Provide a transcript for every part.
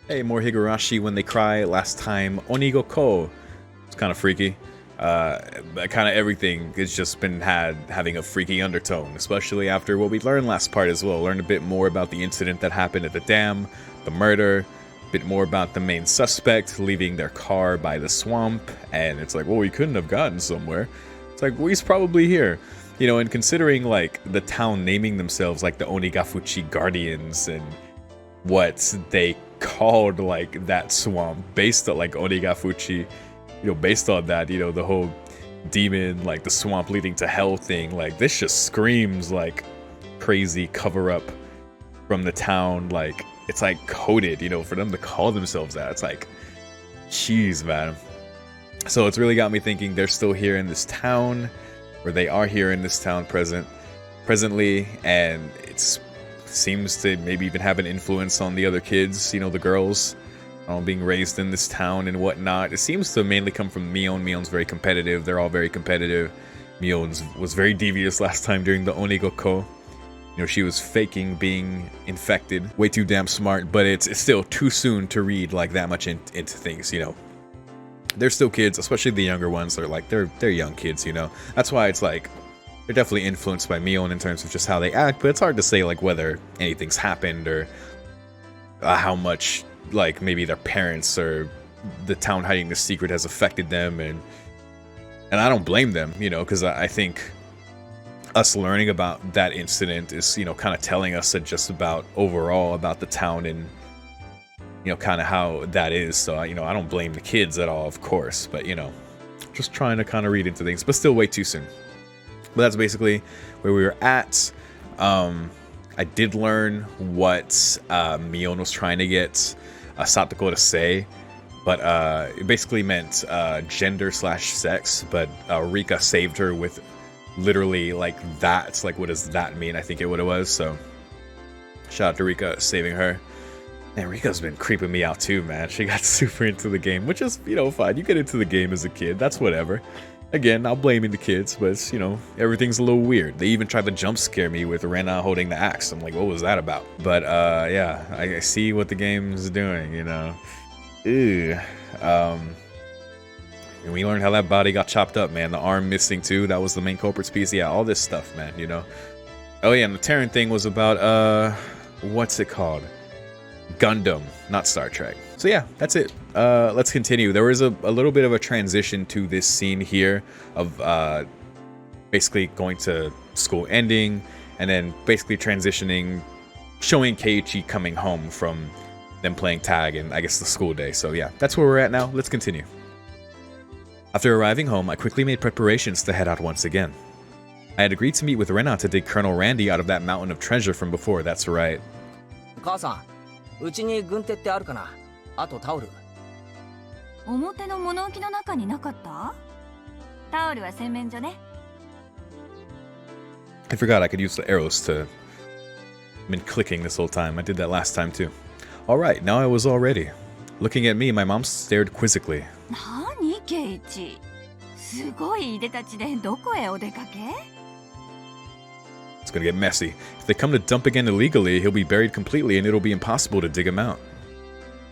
Hey, more Higurashi when they cry. Last time, Onigoko. It's kind of freaky. Kind of everything has just been having a freaky undertone, especially after what we learned last part as well. Learned a bit more about the incident that happened at the dam, the murder, a bit more about the main suspect leaving their car by the swamp, and it's like, well, we couldn't have gotten somewhere. It's like, well, he's probably here. You know, and considering, like, the town naming themselves, like, the Onikakushi Guardians, and what they called, like, that swamp, based on, like, Onikakushi, you know, based on that, you know, the whole demon, like, the swamp leading to hell thing, like, this just screams, like, crazy cover-up from the town, like, it's, like, coded, you know, for them to call themselves that, it's like, jeez, man. So it's really got me thinking they're still here in this town, or they are here in this town presently, and it seems to maybe even have an influence on the other kids, you know, the girls, being raised in this town and whatnot. It seems to mainly come from Mion. Mion's very competitive. They're all very competitive. Mion's was very devious last time during the Onigoko. You know, she was faking being infected. Way too damn smart, but it's still too soon to read like that much into things, you know. They're still kids, especially the younger ones. They're young kids, you know. That's why it's like they're definitely influenced by Mion in terms of just how they act, but it's hard to say like whether anything's happened or how much like maybe their parents or the town hiding the secret has affected them, and I don't blame them, you know, because I think us learning about that incident is, you know, kind of telling us just about overall about the town and, you know, kind of how that is. So, you know, I don't blame the kids at all, of course, but, you know, just trying to kind of read into things, but still way too soon. But that's basically where we were at. I did learn what Mion was trying to get Satoko to say, but it basically meant gender/sex, but Rika saved her with literally like that. Like, what does that mean? I think what it was. So shout out to Rika saving her. Man, Rika's been creeping me out too, man. She got super into the game, which is, you know, fine. You get into the game as a kid, that's whatever. Again, not blaming the kids, but it's, you know, everything's a little weird. They even tried to jump scare me with Rena holding the axe. I'm like, what was that about? But yeah, I see what the game's doing, you know. Ew. And we learned how that body got chopped up, man. The arm missing too. That was the main culprit's piece. Yeah, all this stuff, man, you know. Oh yeah, and the Terran thing was about what's it called? Gundam, not Star Trek. So yeah, that's it. Let's continue. There was a little bit of a transition to this scene here of basically going to school ending and then basically transitioning, showing Keiichi coming home from them playing tag and I guess the school day. So yeah, that's where we're at now. Let's continue. After arriving home, I quickly made preparations to head out once again. I had agreed to meet with Rena to dig Colonel Randy out of that mountain of treasure from before, that's right. 母さん、うちに軍手ってあるかな？あとタオル。表の物置の中になかった？タオルは洗面所ね。I forgot I could use the arrows to... I've been clicking this whole time. I did that last time too. Alright, now I was all ready. Looking at me, my mom stared quizzically. 何、ケイチ？すごいいでたちでどこへお出かけ？ It's gonna get messy. If they come to dump again illegally, he'll be buried completely and it'll be impossible to dig him out.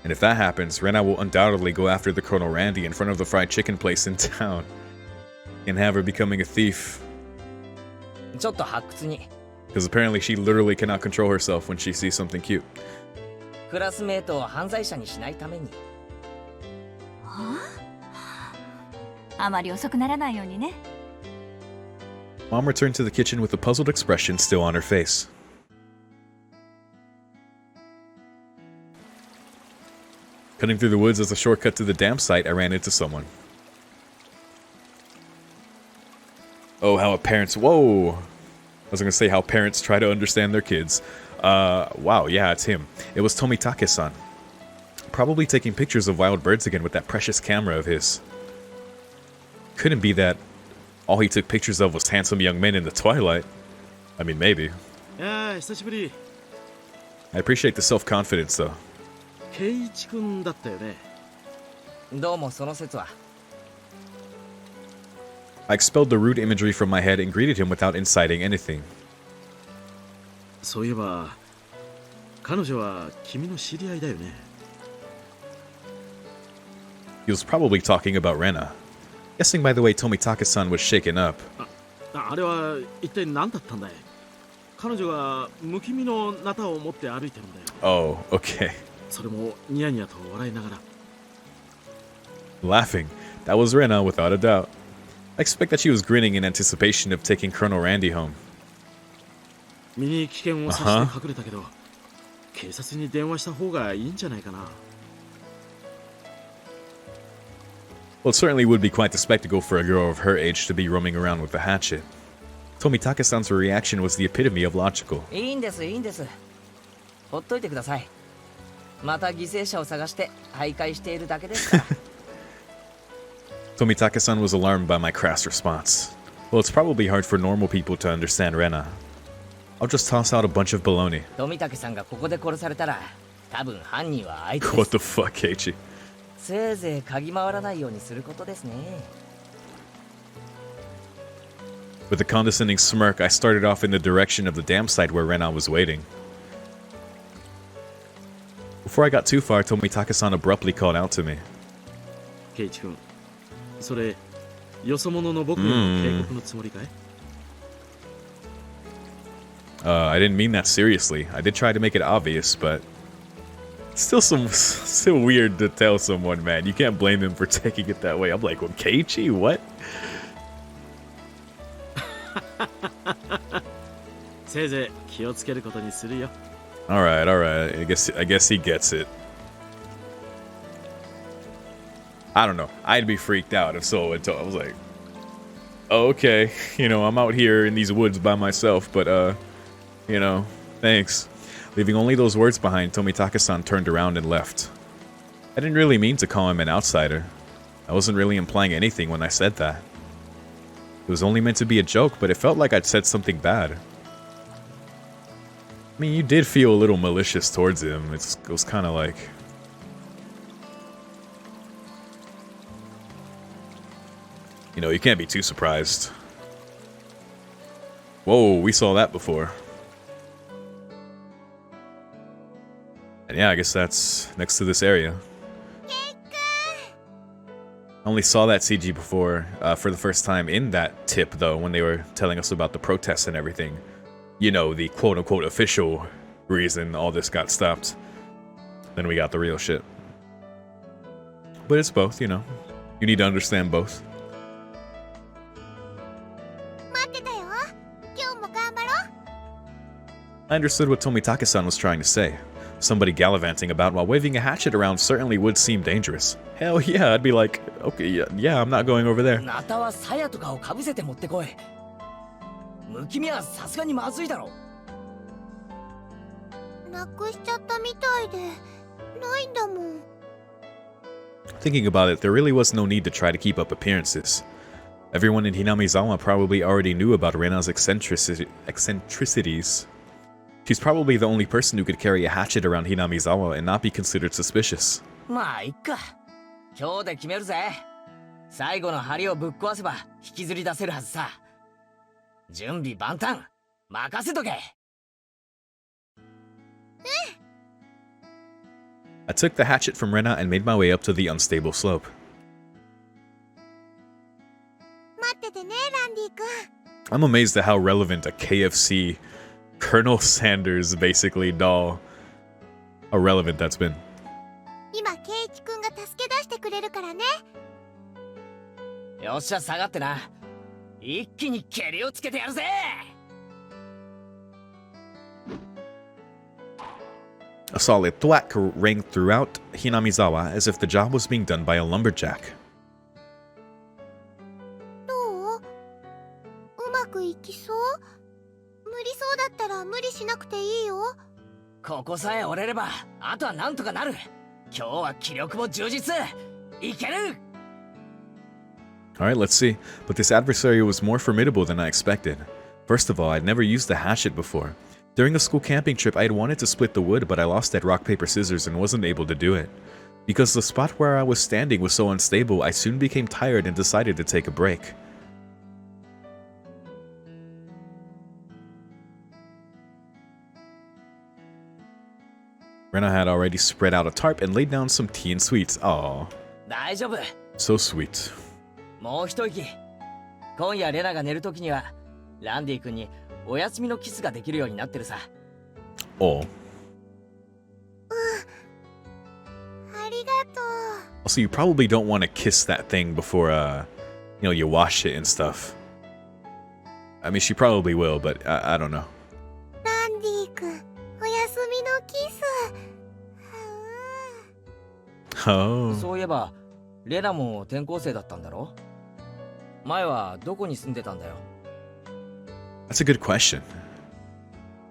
And if that happens, Rena will undoubtedly go after the Colonel Randy in front of the fried chicken place in town. And have her becoming a thief. ちょっと発掘に。 Because apparently she literally cannot control herself when she sees something cute. クラスメートを犯罪者にしないために。はあ？あまり遅くならないようにね。 Mom returned to the kitchen with a puzzled expression still on her face. Cutting through the woods as a shortcut to the dam site, I ran into someone. Oh, how parents... Whoa! I was gonna say how parents try to understand their kids. Wow, yeah, it's him. It was Tomitake-san. Probably taking pictures of wild birds again with that precious camera of his. Couldn't be that all he took pictures of was handsome young men in the twilight. I mean, maybe. I appreciate the self-confidence, though. ケイイチ君だったよね。どうもその説は。I expelled the rude imagery from my head and greeted him without inciting anything. そういえば、彼女は君の知り合いだよね。He was probably talking about Rena. Guessing by the way Tomitaka-san was shaken up. あれは一体何だったんだい。彼女が不気味のナタを持って歩いてるんだよ。 Oh, okay. それもニヤニヤと笑いながら。 Laughing. That was Rena, without a doubt. I expect that she was grinning in anticipation of taking Colonel Randy home. 身に危険を察して隠れたけど、警察に電話した方がいいんじゃないかな。 Well, it certainly would be quite the spectacle for a girl of her age to be roaming around with a hatchet. Tomitaka-san's reaction was the epitome of logical. いいんですいいんです。ほっといてください。また犠牲者を探して徘徊しているだけですから。Tomitaka-san was alarmed by my crass response. Well, it's probably hard for normal people to understand Rena. I'll just toss out a bunch of baloney. 富武さんがここで殺されたら、多分犯人はあいつで What す。 the fuck, Keiichi? せいぜい嗅ぎ回らないようにすることですね。With a condescending smirk, I started off in the direction of the dam site where Rena was waiting. Before I got too far, Tomitaka-san abruptly called out to me. ケイチ君、それよそ者の僕への警告のつもりかい？ I didn't mean that seriously. I did try to make it obvious, but still weird to tell someone, man. You can't blame him for taking it that way. I'm like, well, Keiichi, what? せいぜい気をつけることにするよ。 All right. I guess he gets it. I don't know. I'd be freaked out if so I was like, oh, okay, you know, I'm out here in these woods by myself, but you know, thanks. Leaving only those words behind, Tomitaka-san turned around and left. I didn't really mean to call him an outsider. I wasn't really implying anything when I said that. It was only meant to be a joke, but it felt like I'd said something bad. I mean, you did feel a little malicious towards him. It was kind of like... You know, you can't be too surprised. Whoa, we saw that before. And yeah, I guess that's next to this area. I only saw that CG before for the first time in that tip, though, when they were telling us about the protests and everything. You know, the quote-unquote official reason all this got stopped. Then we got the real shit. But it's both, you know. You need to understand both. I understood what Tomitaka-san was trying to say. Somebody gallivanting about while waving a hatchet around certainly would seem dangerous. Hell yeah, I'd be like, okay, yeah, I'm not going over there. ナタは鞘とかをかぶせて持ってこい。無気味はさすがにまずいだろ。なくしちゃったみたいで、ないんだもん。 Thinking about it, there really was no need to try to keep up appearances. Everyone in Hinamizawa probably already knew about Rena's eccentricities. She's probably the only person who could carry a hatchet around Hinamizawa and not be considered suspicious. まあいっか。今日で決めるぜ。最後の針をぶっ壊せば引きずり出せるはずさ。準備万端。任せとけ。I took the hatchet from Rena and made my way up to the unstable slope. 待っててね、ランディ君。 I'm amazed at how relevant a KFC Colonel Sanders basically doll, how relevant that's been. 今、ケイチ君が助け出してくれるからね。よっしゃ下がってな。一気に蹴りをつけてやるぜ。A solid thwack rang throughout Hinamizawa as if the job was being done by a lumberjack. どう？うまくいきそう？無理そうだったら無理しなくていいよ。ここさえ折れれば、あとはなんとかなる。今日は気力も充実。いける！ Alright, let's see. But this adversary was more formidable than I expected. First of all, I'd never used the hatchet before. During a school camping trip, I had wanted to split the wood, but I lost at rock, paper, scissors and wasn't able to do it. Because the spot where I was standing was so unstable, I soon became tired and decided to take a break. Rena had already spread out a tarp and laid down some tea and sweets. Aww. 大丈夫。 So sweet. もう一息。今夜レナが寝るときにはランディ君にお休みのキスができるようになってるさ。 Oh. ありがとう。 Also, you probably don't want to kiss that thing before, you wash it and stuff. I mean, she probably will, but I don't know. ランディ君、お休みのキス。Oh. そういえばレナも転校生だったんだろ。前はどこに住んでたんだよ。 That's a good question.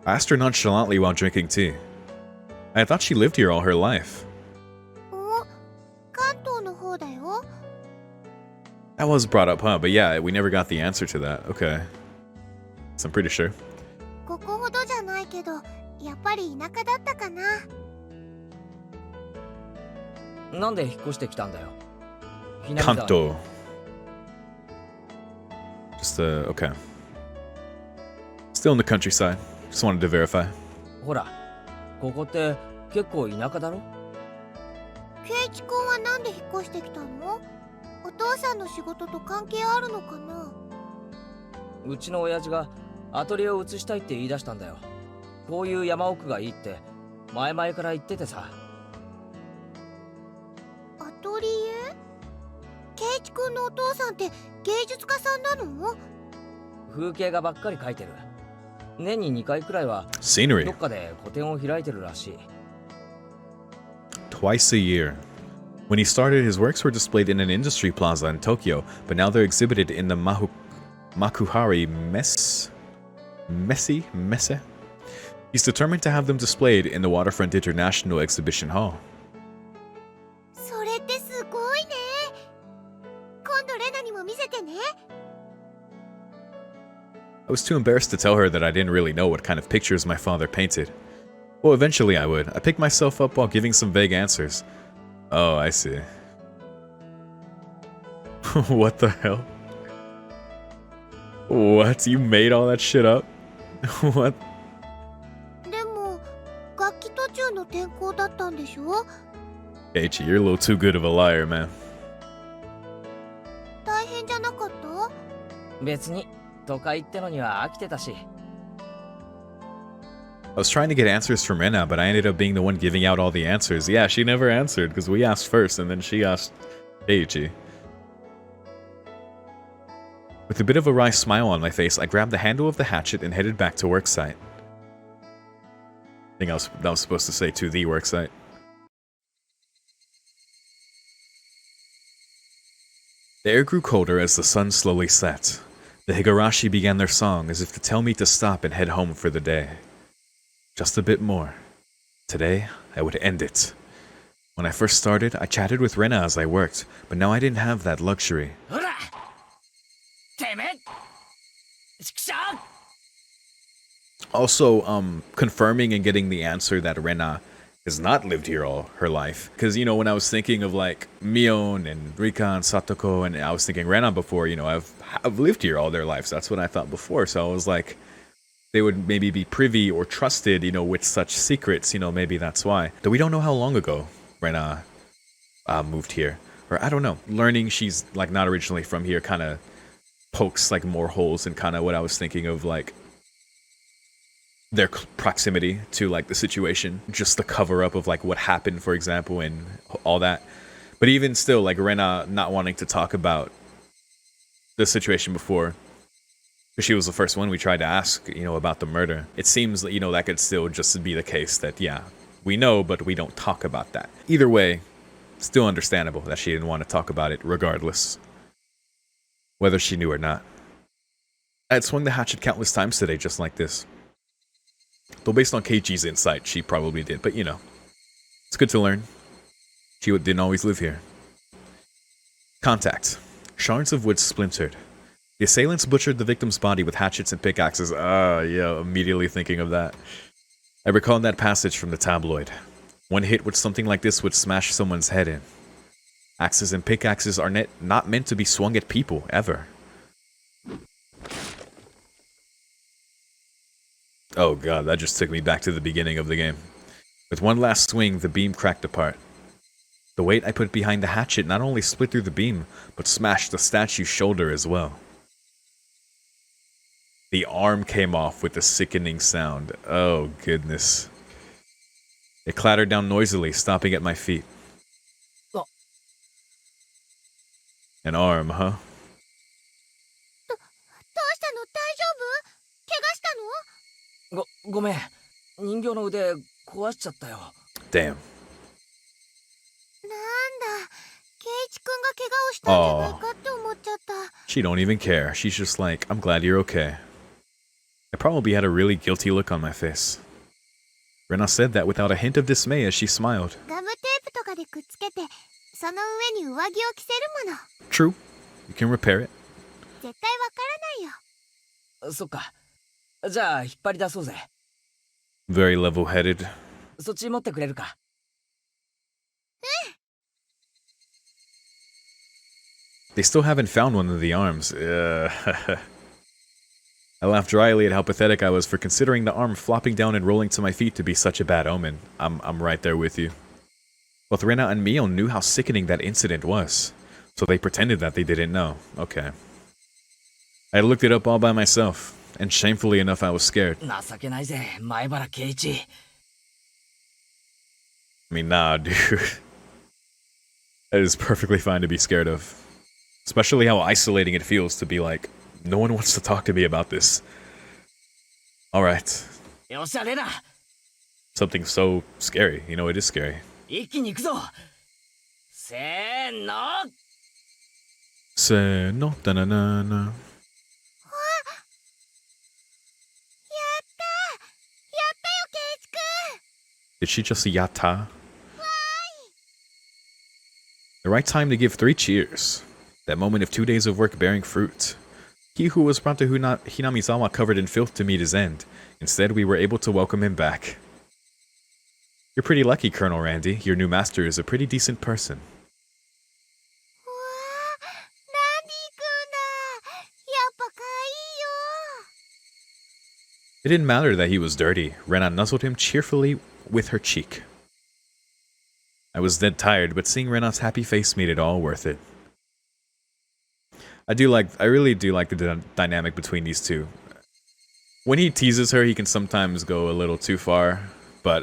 I asked her nonchalantly while drinking tea. I thought she lived here all her life. お、関東の方だよ。 That was brought up, huh? But yeah, we never got the answer to that. Okay. So I'm pretty sure. ここほどじゃないけど、やっぱり田舎だったかな。なんで引っ越してきたんだよ。南沢に。 Kanto. Just, okay. Still in the countryside. Just wanted to verify. ほら、ここって結構田舎だろ。ケイチ君はなんで引っ越してきたの？お父さんの仕事と関係あるのかな？うちの親父がアトリエを移したいって言い出したんだよ。こういう山奥がいいって前々から言っててさ。アトリエ？ケイチ君のお父さんって芸術家さんなの？風景画ばっかり描いてる。年に2回くらいはど Scenery. っかで個展を開いてるらしい。 Twice a year. When he started, his works were displayed in an industry plaza in Tokyo, but now they're exhibited in the Makuhari Messe? He's determined to have them displayed in the Waterfront International Exhibition Hall. それってすごいね。今度レナにも見せてね。I was too embarrassed to tell her that I didn't really know what kind of pictures my father painted. Well, eventually I would. I picked myself up while giving some vague answers. Oh, I see. What the hell? What? You made all that shit up? What? でも楽器途中の転校だったんでしょ？ H, you're a little too good of a liar, man. 大変じゃなかった？別に都会ってのには飽きてたし。 I was trying to get answers from Rena, but I ended up being the one giving out all the answers. Yeah, she never answered because we asked first and then she asked Eiichi. With a bit of a wry smile on my face, I grabbed the handle of the hatchet and headed back to worksite. I think that was supposed to say to the worksite. The air grew colder as the sun slowly set. The Higurashi began their song as if to tell me to stop and head home for the day. Just a bit more. Today, I would end it. When I first started, I chatted with Rena as I worked, but now I didn't have that luxury. ほらてめえちくしょう Also, confirming and getting the answer that Rena has not lived here all her life. Because, when I was thinking of, like, Mion and Rika and Satoko, and I was thinking Rena before, I've lived here all their lives. That's what I thought before. So I was like, they would maybe be privy or trusted, with such secrets, maybe that's why. Though we don't know how long ago Rena moved here. Or, I don't know. Learning she's, like, not originally from here kind of pokes, like, more holes in kind of what I was thinking of, like, their proximity to, like, the situation, just the cover-up of, like, what happened, for example, and all that. But even still, like, Rena not wanting to talk about the situation before, because she was the first one we tried to ask, about the murder. It seems that, that could still just be the case that, yeah, we know, but we don't talk about that. Either way, still understandable that she didn't want to talk about it regardless, whether she knew or not. I had swung the hatchet countless times today just like this. Though based on Keiichi's insight, she probably did, but it's good to learn. She didn't always live here. Contact. Shards of wood splintered. The assailants butchered the victim's body with hatchets and pickaxes. Yeah, immediately thinking of that. I recalled that passage from the tabloid. One hit with something like this would smash someone's head in. Axes and pickaxes are not meant to be swung at people, ever. Oh god, that just took me back to the beginning of the game. With one last swing, the beam cracked apart. The weight I put behind the hatchet not only split through the beam, but smashed the statue's shoulder as well. The arm came off with a sickening sound. Oh, goodness. It clattered down noisily, stopping at my feet. Oh. An arm, huh? どうしたの？大丈夫？怪我したの？ごめん。人形の腕壊しちゃったよ。Damn. なんだ、ケイイチくんが怪我をしたんじゃないかって思っちゃった。She don't even care. She's just like, I'm glad you're okay. I probably had a really guilty look on my face. Rena said that without a hint of dismay as she smiled. ガムテープとかでくっつけて、その上に上着を着せるもの。True. You can repair it. 絶対わからないよ。そっか。じゃあ引っ張り出そうぜ。Very level-headed. そっち持ってくれるか。They still haven't found one of the arms. I laughed dryly at how pathetic I was for considering the arm flopping down and rolling to my feet to be such a bad omen. I'm right there with you. Both Rena and Mio knew how sickening that incident was, so they pretended that they didn't know. Okay. I looked it up all by myself, and shamefully enough I was scared. 情けないぜ、前原圭一。I mean, nah, dude. That is perfectly fine to be scared of. Especially how isolating it feels to be like, no one wants to talk to me about this. Alright. よっしゃ、レナ。Something so scary. You know, it is scary. 一気に行くぞ。せーの。Say no, da-na-na-na. ケイイチくん。 Did she just say yata? The right time to give 3 cheers. That moment of 2 days of work bearing fruit. He who was brought to Hinamizawa covered in filth to meet his end. Instead, we were able to welcome him back. You're pretty lucky, Colonel Randy. Your new master is a pretty decent person. うわー、ランディくんだ。やっぱ可愛いよ。 It didn't matter that he was dirty. Rena nuzzled him cheerfully with her cheek. I was dead tired, but seeing Rena's happy face made it all worth it. I really do like the dynamic between these two. When he teases her, he can sometimes go a little too far, but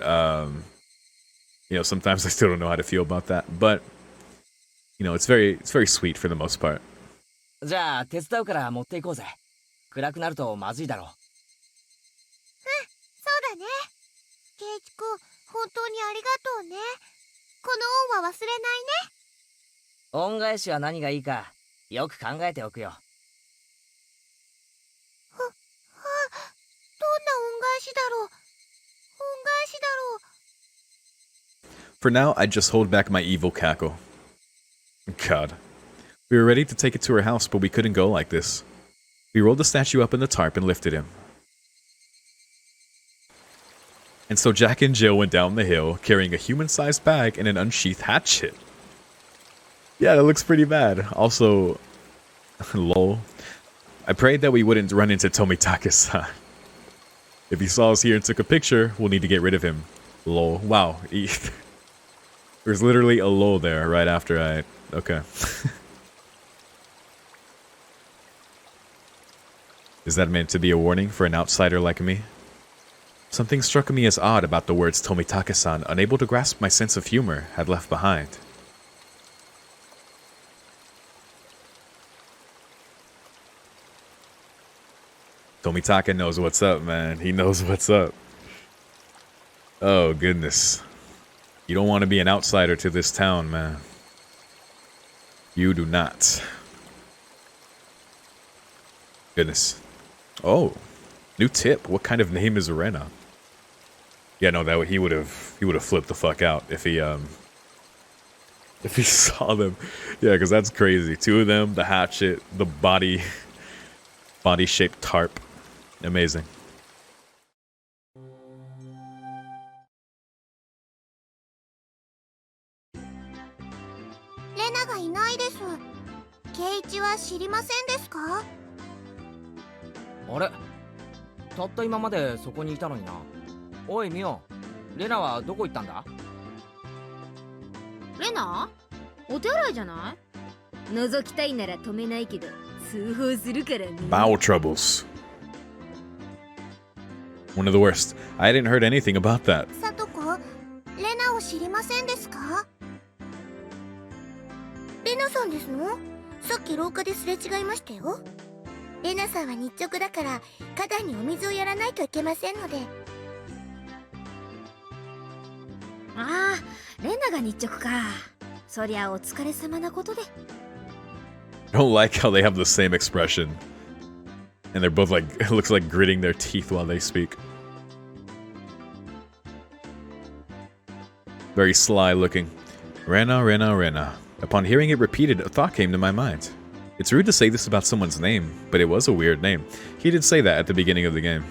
you know, sometimes I still don't know how to feel about that. But you know, it's very sweet for the most part. じゃあ手伝うから持っていこうぜ。暗くなるとまずいだろう。そうだね。ケイイチくん、本当にありがとうね。この恩は忘れないね。恩返しは何がいいかよく考えておくよ。どんな恩返しだろう。恩返しだろう。 For now, I just hold back my evil cackle. God. We were ready to take it to her house, but we couldn't go like this. We rolled the statue up in the tarp and lifted him. And so Jack and Jill went down the hill, carrying a human-sized bag and an unsheathed hatchet. Yeah, that looks pretty bad. Also, lol. I prayed that we wouldn't run into Tomitaka-san. If he saw us here and took a picture, we'll need to get rid of him. Lol. Wow. There's literally a lol there right after I... Okay. Is that meant to be a warning for an outsider like me? Something struck me as odd about the words Tomitaka-san, unable to grasp my sense of humor, had left behind. Tomitaka knows what's up, man. He knows what's up. Oh, goodness. You don't want to be an outsider to this town, man. You do not. Goodness. Oh, new tip. What kind of name is Rena? Yeah, no, that he would have flipped the fuck out if he saw them. Yeah, because that's crazy. 2 of them, the hatchet, the body-shaped tarp. Amazing. レナがいないです。ケイイチは知りませんですか？あれ、たった今までそこにいたのにな。おいミオ、レナはどこ行ったんだ？レレナお手洗いじゃない？覗きたいなら止めないけど通報するからね。 Bowel troubles. One of the worst. I hadn't heard anything about that. さとこ、レナを知りませんですか？レナさんですの？さっき廊下ですれ違いましたよ。レナさんは日直だから花壇にお水をやらないといけませんので。ああ、レナが日直か。そりゃお疲れ様なことで。 I don't like how they have the same expression. And they're both like, it looks like gritting their teeth while they speak. Very sly looking. Rena, Rena, Rena. Upon hearing it repeated, a thought came to my mind. It's rude to say this about someone's name, but it was a weird name. He did say that at the beginning of the game.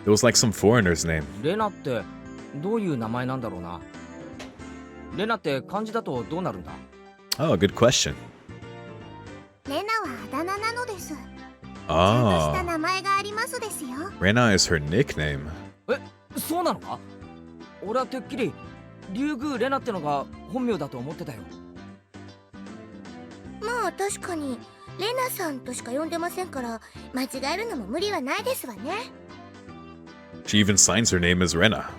It was like some foreigner's name. レナってどういう名前なんだろうな。レナって漢字だとどうなるんだ？ Oh, good question. レナはあだ名なのです。ちゃんとした Ah, 名前がありますですよ。 Rena is her nickname. そうなのか？俺はてっきり竜宮レナってのが本名だと思ってたよ。まあ確かにレナさんとしか呼んでませんから間違えるのも無理はないですわね。 She even signs her name as Rena.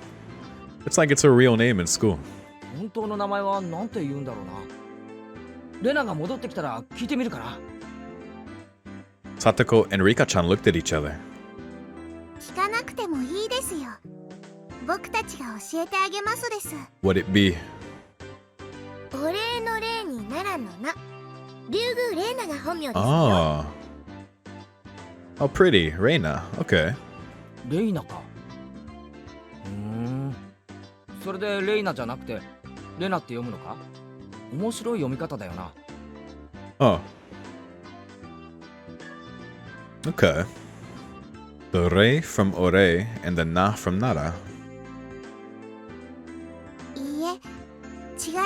It's like it's her real name in school. 本当の名前はなんて言うんだろうな。レナが戻ってきたら聞いてみるかな。 Satoko and Rika-chan looked at each other. 聞かなくてもいいですよ。僕たちが教えてあげますです。 What'd it be? お礼の礼に奈良の名。竜宮レイナが本名ですよ。 Ah. How pretty. Reina. Okay. レイナか。それでレイナじゃなくてレナって読むのか？面白い読み方だよな。 Oh. Okay. The Re from Ore and the Na from Nara. いいえ、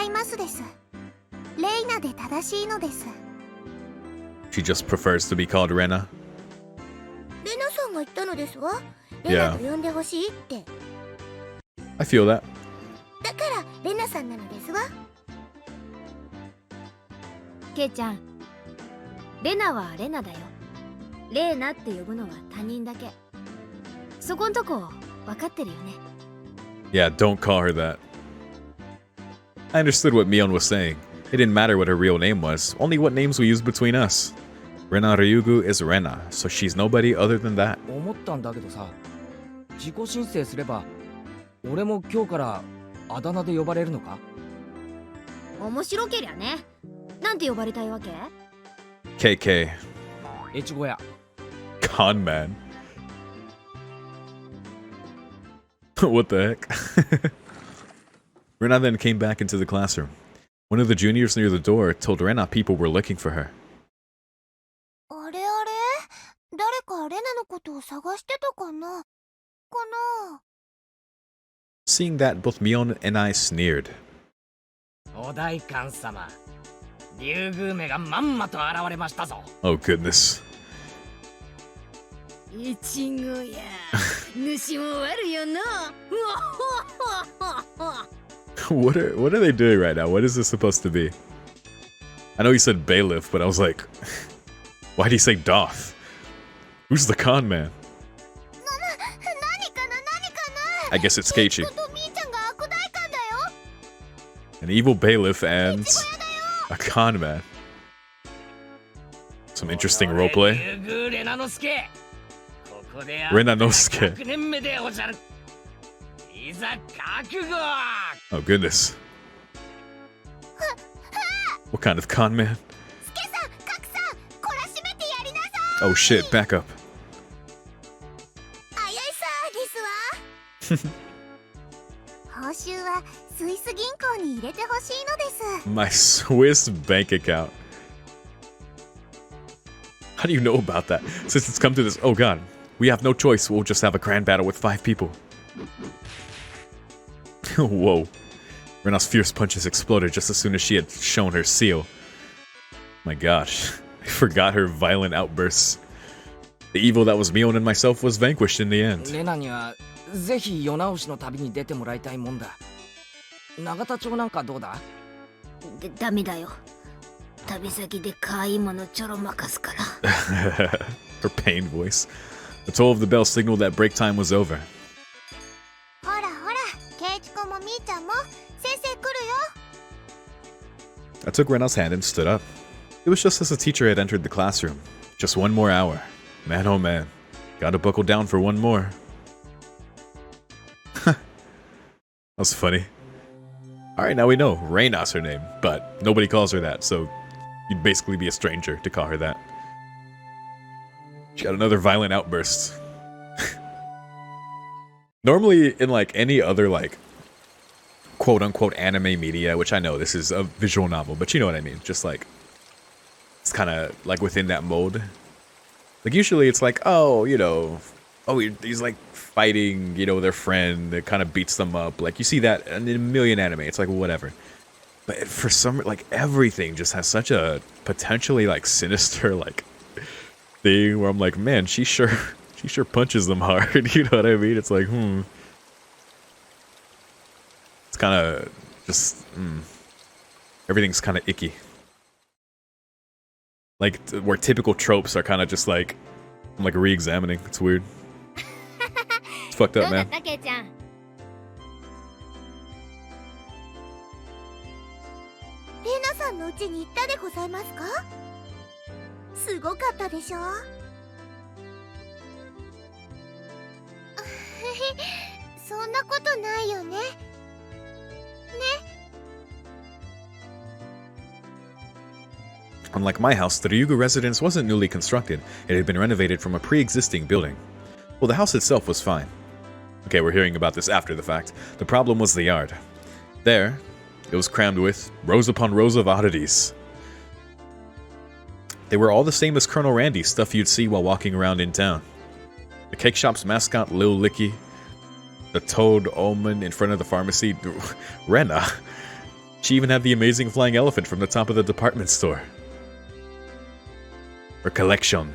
違いますです。レイナで正しいのです。 She just prefers to be called Rena. レナさんが言ったのですわ。レナと呼んでほしいって。 I feel that. だからレナさんなのですわ。ケイちゃん、レナはレナだよ。レーナって呼ぶのは他人だけ。そこんとこ分かってるよね。 Yeah, don't call her that. I understood what Mion was saying. It didn't matter what her real name was, only what names we used between us. Rena Ryugu is Rena, so she's nobody other than that. 思ったんだけどさ、自己申請すれば俺も今日からあだ名で呼ばれるのか？面白けりゃね。なんて呼ばれたいわけ？ KK. 越後屋。 Con man. What the heck? Rena then came back into the classroom. One of the juniors near the door told Rena people were looking for her. あれあれ、誰かレナのことを探してたかな？かな？ Seeing that, both Mion and I sneered. お代官様、竜宮めがまんまと現れましたぞ。 Oh goodness. いちごや、主も悪よな。What are they doing right now? What is this supposed to be? I know he said bailiff, but I was like, why'd he say Doth? Who's the con man? 何かな何かな。 I guess it's Keiichi. とみーちゃんが悪代官だよ。 An evil bailiff and a con man. Some interesting roleplay. 竜宮レナの助。ここでレナの助。100年目でおじゃる。いざ覚悟。 Oh goodness. What kind of con man? スケさん、カクさん、懲らしめてやりなさい。 Oh shit, back up. あやいさですわ。報酬はスイス銀行に入れてほしいのです。 My Swiss bank account. How do you know about that? Since it's come to this, oh god. We have no choice, we'll just have a grand battle with 5 people. Whoa. Rena's fierce punches exploded just as soon as she had shown her seal. My gosh. I forgot her violent outbursts. The evil that was Mion and myself was vanquished in the end. レナにはぜひ世直しの旅に出てもらいたいもんだ。永田町なんかどうだ？ダメだよ。旅先で可愛いものちょろまかすから。Her pain voice. The toll of the bell signaled that break time was over. ほらほら、ケイチ君もみーちゃんも先生来るよ。 I took Rena's hand and stood up. It was just as the teacher had entered the classroom. Just one more hour. Man, oh man. Gotta buckle down for one more. That was funny. Alright, now we know. Reina's her name, but nobody calls her that, so you'd basically be a stranger to call her that. She got another violent outburst. Normally, in like any other like quote-unquote anime media, which I know this is a visual novel, but you know what I mean. Just like, it's kind of like within that mode. Like usually it's like, oh, you know, oh, he's like fighting, you know, their friend that kind of beats them up. Like you see that in a million anime. It's like, whatever. But for some, like everything just has such a potentially like sinister like thing where I'm like, man, she sure punches them hard. You know what I mean? It's like, It's kind of just, everything's kind of icky. Like, where typical tropes are kind of just like, I'm like re-examining. It's weird. It's fucked up, man. ケイちゃん。レナさんの家に行ったでございますか？すごかったでしょ？そんなことないよね。Unlike my house, the Ryugu residence wasn't newly constructed. It had been renovated from a pre-existing building. Well, the house itself was fine. Okay, we're hearing about this after the fact. The problem was the yard. There, it was crammed with rows upon rows of oddities. They were all the same as Colonel Randy's stuff you'd see while walking around in town. The cake shop's mascot, Lil Licky. The toad omen in front of the pharmacy, Rena. She even had the amazing flying elephant from the top of the department store. Her collection.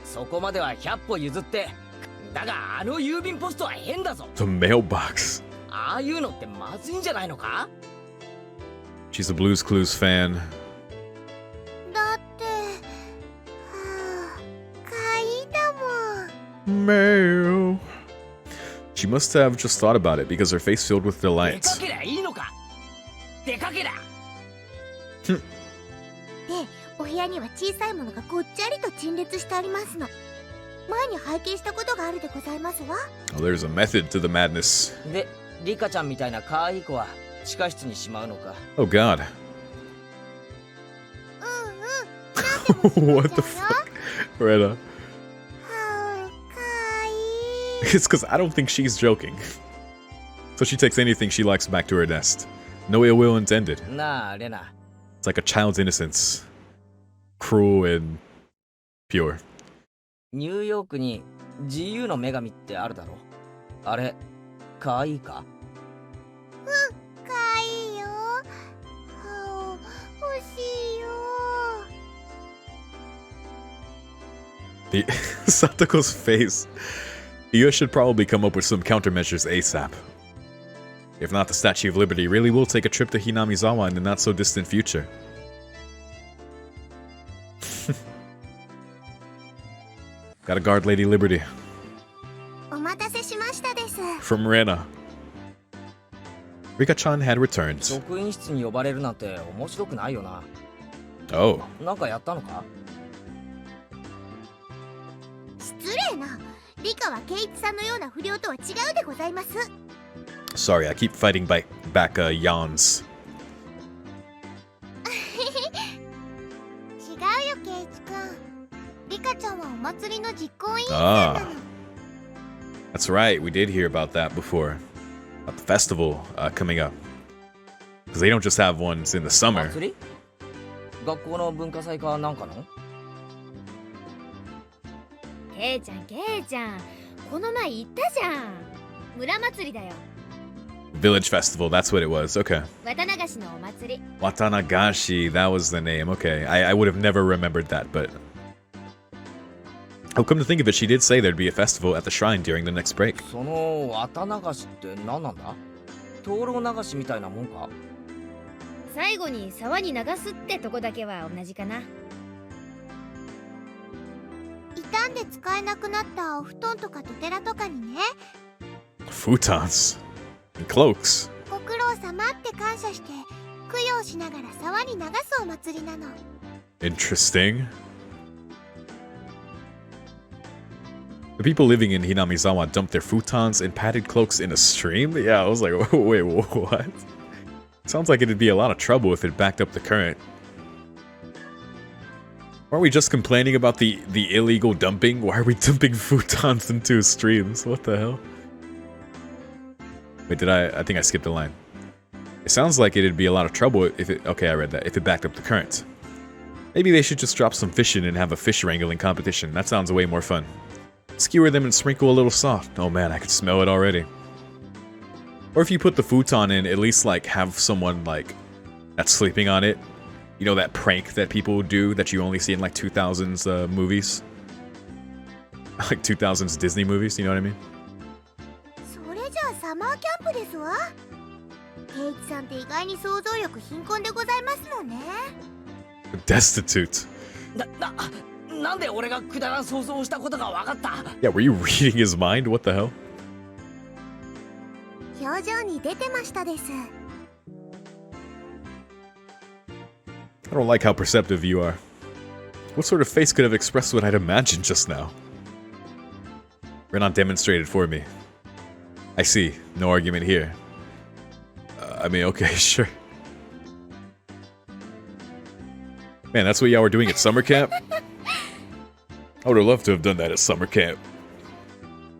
そこまでは100歩譲って。だがあの郵便ポストは変だぞ。The mailbox. ああいうのってまずいんじゃないのか？ She's a Blue's Clues fan. だって、怪異だもん。 Mail. She must have just thought about it because her face filled with 出 delight. かけりゃいいのか？出かけりゃ。で、お部屋には小さいものがごっちゃりと陳列してありますの。前に拝見したことがあるでございますわ。Oh, there's a method to the madness. で、リカちゃんみたいな可愛い子は地下室にしまうのか。Oh God. うんうん。なんでも What the fuck? Rena. はあ、かいい。 It's because I don't think she's joking. So she takes anything she likes back to her nest. No ill will intended. なあ、レナ。 It's like a child's innocence. Cruel and pure. ニューヨークに自由の女神ってあるだろ。あれ、可愛いか？うん、かいいよ。はあ、欲しいよ。 The Satoko's face. You should probably come up with some countermeasures ASAP. If not, the Statue of Liberty really will take a trip to Hinamizawa in the not-so-distant future. Gotta guard Lady Liberty. お待たせしましたです。 From Rena. Rika-chan had returned. 職員室に呼ばれるなんて面白くないよな。 Oh. なんかやったのか？失礼な。リカはケイチさんのような不良とは違うでございます。 Sorry, I keep fighting back yawns. 違うよ、ケイチくん。リカちゃんはお祭りの実行委員さんなの。 That's right, we did hear about that before. About the festival coming up. Because they don't just have ones in the summer. 祭り？学校の文化祭かなんかの？ケイちゃん、ケイちゃん。この前言ったじゃん。村祭りだよ。 Village Festival, that's what it was. Okay. 綿流しのお祭り。 Watanagashi, that was the name. Okay, I would have never remembered that, but... Oh, come to think of it, she did say there'd be a festival at the shrine during the next break. その綿流しって何なんだ？灯籠流しみたいなもんか？最後に沢に流すってとこだけは同じかな。傷んで使えなくなったお布団とかドテラとかにね、 Futons and cloaks. ご苦労様って感謝して供養しながら沢に流すお祭りなの。 Interesting. The people living in Hinamizawa dumped their futons and padded cloaks in a stream? Yeah, I was like, wait, what? Sounds like it'd be a lot of trouble if it backed up the current. Aren't we just complaining about the illegal dumping? Why are we dumping futons into streams? What the hell? Wait, I think I skipped a line. It sounds like it'd be a lot of trouble if it... Okay, I read that. If it backed up the current. Maybe they should just drop some fish in and have a fish wrangling competition. That sounds way more fun. Skewer them and sprinkle a little salt. Oh man, I could smell it already. Or if you put the futon in, at least like have someone like that's sleeping on it. You know, that prank that people do that you only see in like 2000s movies. Like 2000s Disney movies, you know what I mean? それじゃあサマーキャンプですわ。ケイチさんって意外に想像力貧困でございますのね。 Destitute. なんで俺がくだらん想像をしたことが分かった？ Yeah, were you reading his mind? What the hell? 表情に出てましたです。 I don't like how perceptive you are. What sort of face could have expressed what I'd imagined just now? Renan demonstrated for me. I see. No argument here. I mean, okay, sure. Man, that's what y'all were doing at summer camp? I would have loved to have done that at summer camp.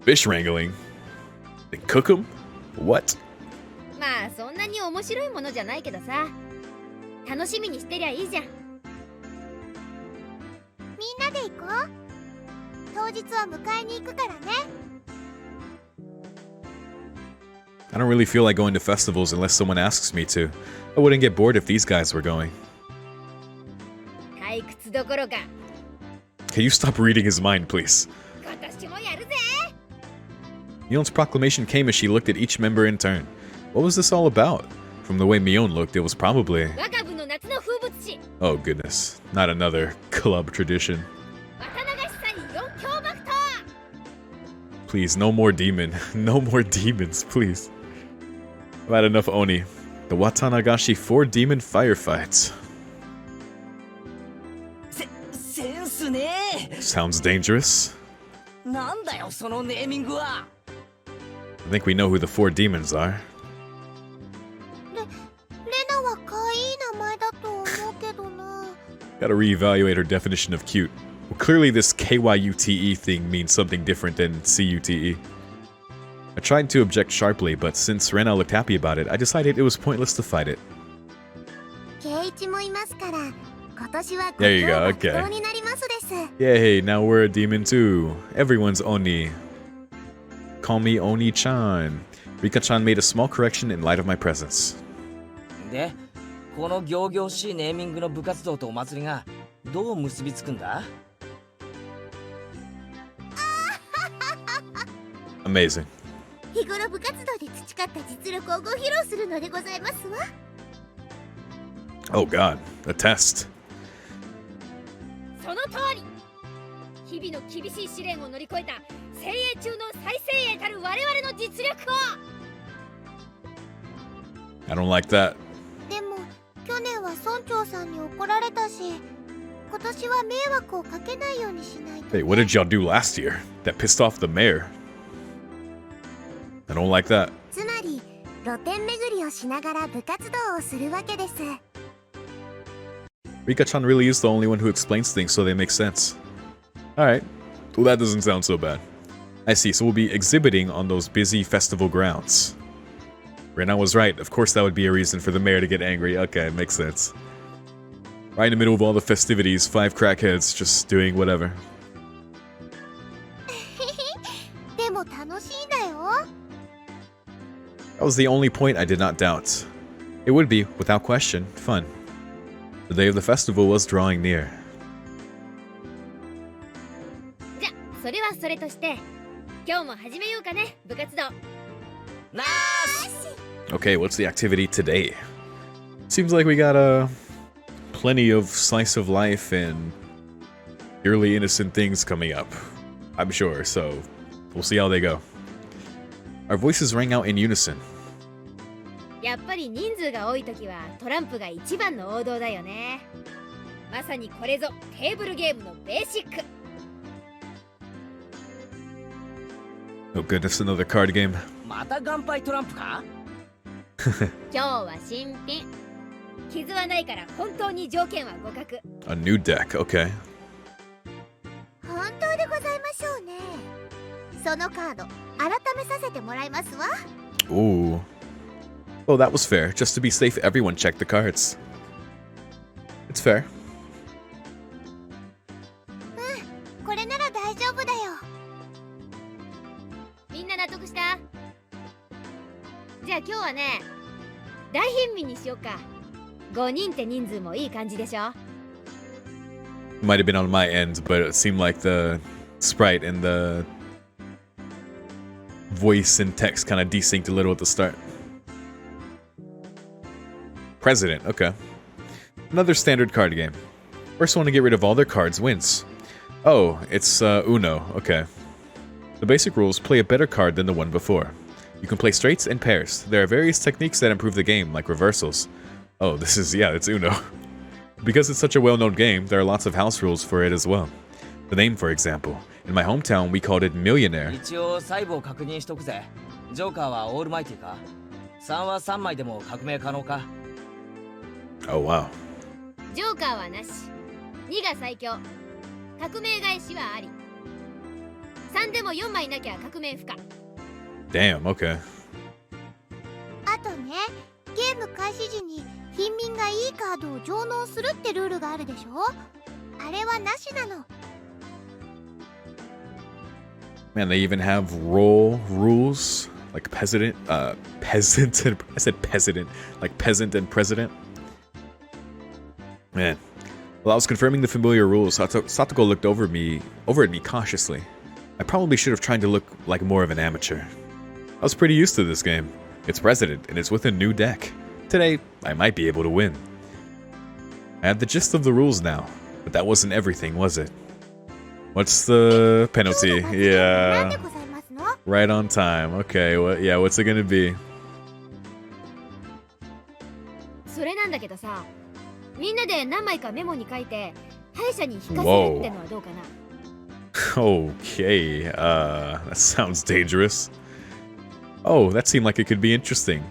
Fish wrangling? And cook them? What? まあそんなに面白いものじゃないけどさ、楽しみにしてりゃいいじゃん。みんなで行こう。当日は迎えに行くからね。 I don't really feel like going to festivals unless someone asks me to. I wouldn't get bored if these guys were going. 退屈どころか。 Can you stop reading his mind, please? 今年もやるぜ。 Mion's proclamation came as she looked at each member in turn. What was this all about? From the way Mion looked, it was probably... 若部の夏の風物詩。 Oh goodness, not another club tradition. 綿流しさに4強爆投。 Please, no more demon. No more demons, please. I've had enough Oni. The Watanagashi 4 demon firefights. センスねえ。 Sounds dangerous. なんだよそのネーミングは。 I think we know who the 4 demons are. レナは可愛い名前だと思うけどな。 Gotta reevaluate her definition of cute. Well, clearly this KYUTE thing means something different than CUTE. I tried to object sharply, but since Rena looked happy about it, I decided it was pointless to fight it. ケイチもいますから、今年は There you go, ご okay. 爆投になりますです。 Yay, now we're a demon too. Everyone's Oni. Call me Oni-chan. Rika-chan made a small correction in light of my presence. で、この仰々しいネーミングの部活動とお祭りがどう結びつくんだ？ Amazing. 日頃部活動で培った実力をご披露するのでございますわ。 Oh god, a test. その通り。日々の厳しい試練を乗り越えた精鋭中の最精鋭たる我々の実力を。 I don't like that. でも去年は村長さんに怒られたし、今年は迷惑をかけないようにしないと、ね。 Hey, what did y'all do last year? That pissed off the mayor. I don't like that. つまり露店巡りをしながら部活動をするわけです。 Rika-chan really is the only one who explains things so they make sense. Alright, well that doesn't sound so bad. I see, so we'll be exhibiting on those busy festival grounds. Rena was right, of course that would be a reason for the mayor to get angry. Okay, makes sense. Right in the middle of all the festivities, 5 crackheads just doing whatever. でも楽しいんだよ。 That was the only point I did not doubt. It would be, without question, fun. The day of the festival was drawing near. じゃ、それはそれとして、今日も始めようかね、部活動。な Okay, what's the activity today? Seems like we got plenty of slice of life and purely innocent things coming up. I'm sure, so we'll see how they go. Our voices rang out in unison. やっぱり人数が多い時はトランプが一番の王道だよね。まさにこれぞテーブルゲームのベーシック。Oh goodness, another card game. また乾杯トランプか？今日は新品。傷はないから本当に条件は互角。A new deck, okay. 本当でございましょうね。そのカード改めさせてもらいますわ。 Ooh. Oh, that was fair. Just to be safe, everyone checked the cards. It's fair. これなら大丈夫だよ。みんな納得した？じゃあ今日はね、大貧民にしようか。5人って人数もいい感じでしょ？ Might have been on my end, but it seemed like the sprite and the voice and text kind of desynced a little at the start. President, okay. Another standard card game. First one to get rid of all their cards wins. Oh, it's Uno, okay. The basic rules: play a better card than the one before. You can play straights and pairs. There are various techniques that improve the game, like reversals. Oh, this is, yeah, it's Uno. Because it's such a well-known game, there are lots of house rules for it as well. The name, for example. In my hometown, we called it Millionaire. 一応細部を確認しとくぜ。ジョーカーはオールマイティか？3は3枚でも革命可能か？ Oh, wow. ジョーカーはなし。2が最強。革命返しはあり。3でも4枚なきゃ革命不可。 Damn, okay. あとね、ゲーム開始時に貧民がいいカードを上納するってルールがあるでしょ？あれはなしなの。 Man, they even have role rules like peasant, peasant and I said peasant, like peasant and president. Man, while I was confirming the familiar rules, Satoko looked over at me cautiously. I probably should have tried to look like more of an amateur. I was pretty used to this game. It's president and it's with a new deck. Today, I might be able to win. I had the gist of the rules now, but that wasn't everything, was it? What's the penalty? なん Yeah. でございますの？ Right on time. Okay, yeah, what's it gonna be? それなんだけどさ、みんなで何枚かメモに書いて歯医者に引かせるってのはどうかな？ Okay, that sounds dangerous. Oh, that seemed like it could be interesting.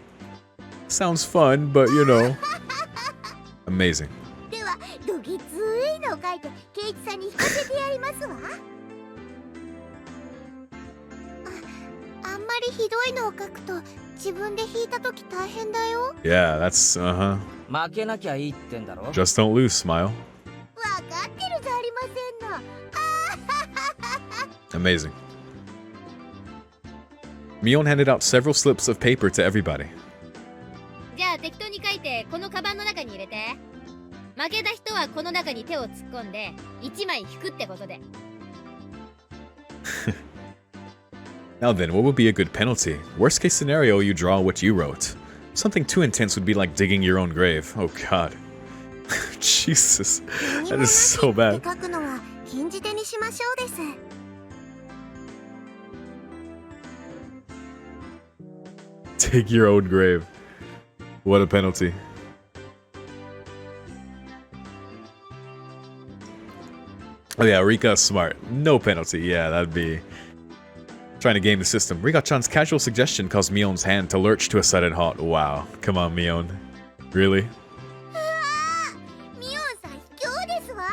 Sounds fun, but you know. Amazing. では、どぎついのを書いてケイチさんに引かせてやりますわ。あんまりひどいのを書くと自分で引いたとき大変だよ。 Yeah, that's, 負けなきゃいいってんだろ？ Just don't lose, smile. わかってるじゃありませんの。 Amazing. Mion handed out several slips of paper to everybody. じゃあ適当に書いてこのカバンの中に入れて。負けた人はこの中に手を突っ込んで1枚引くってことで。 Now then, what would be a good penalty? Worst case scenario, you draw what you wrote. Something too intense would be like digging your own grave. Oh god. Jesus. That is so って bad. 書くのは禁じ手にしましょうです。 Dig your own grave. What a penalty. Oh yeah, Rika's smart. No penalty. Yeah, that'd be trying to game the system. Rika-chan's casual suggestion caused Mion's hand to lurch to a sudden halt. Wow. Come on, Mion. Really? うわー、ミオンさん卑怯ですわ。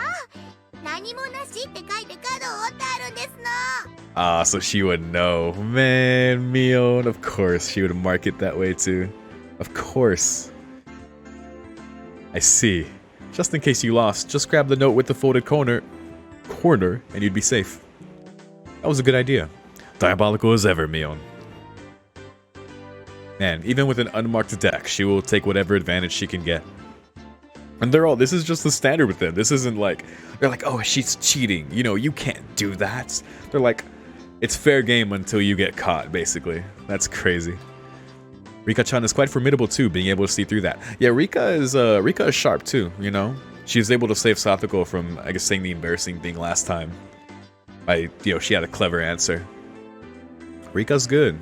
何もなしって書いてカードを折ってあるんですの。 Ah, so she would know. Man, Mion, of course she would mark it that way too. Of course. I see. Just in case you lost, just grab the note with the folded corner and you'd be safe. That was a good idea. Diabolical as ever, Mion. Man, even with an unmarked deck, she will take whatever advantage she can get. And this is just the standard with them. This isn't like, they're like, oh, she's cheating. You know, you can't do that. They're like, it's fair game until you get caught, basically. That's crazy. Rika-chan is quite formidable too, being able to see through that. Yeah, Rika is sharp too, you know? She was able to save Satoko from, I guess, saying the embarrassing thing last time. She had a clever answer. Rika's good.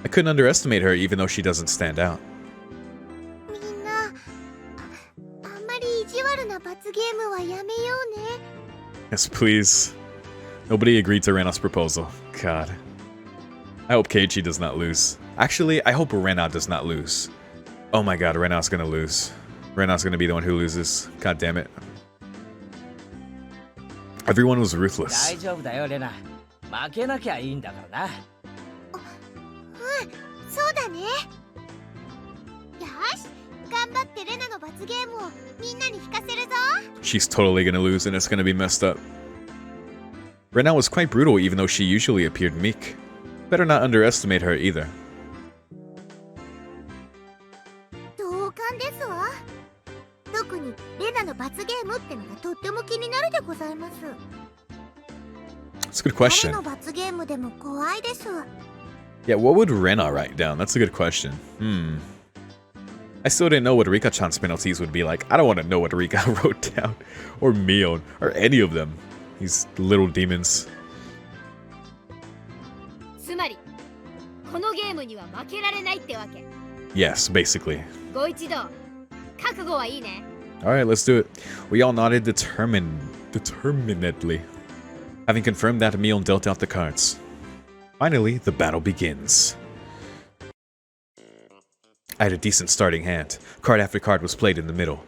I couldn't underestimate her even though she doesn't stand out. みんな、あんまり意地悪な罰ゲームはやめようね。 Yes, please. Nobody agreed to Rena's proposal. God. I hope Keiichi does not lose. Actually, I hope Rena does not lose. Oh my god, Rena's gonna lose. Rena's gonna be the one who loses. God damn it. Everyone was ruthless. 大丈夫だよレナ。負けなきゃいいんだからな。そうだね。よし、頑張ってレナの罰ゲームをみんなに聞かせるぞ。 She's totally gonna lose and it's gonna be messed up. Rena was quite brutal even though she usually appeared meek. Better not underestimate her either. 同感ですわ。特にレナの罰ゲームってのがとっても気になるでございます。 That's a good 誰 question. の罰ゲームでも怖いです。 Yeah, what would Rena write down? That's a good question. I still didn't know what Rika-chan's penalties would be like. I don't want to know what Rika wrote down. Or Mion. Or any of them. These little demons. つまりこのゲームには負けられないってわけ。 Yes, basically. ご一同覚悟はいいね。 Alright, let's do it. We all nodded determinedly. Having confirmed that, Mion dealt out the cards. Finally, the battle begins. I had a decent starting hand. Card after card was played in the middle.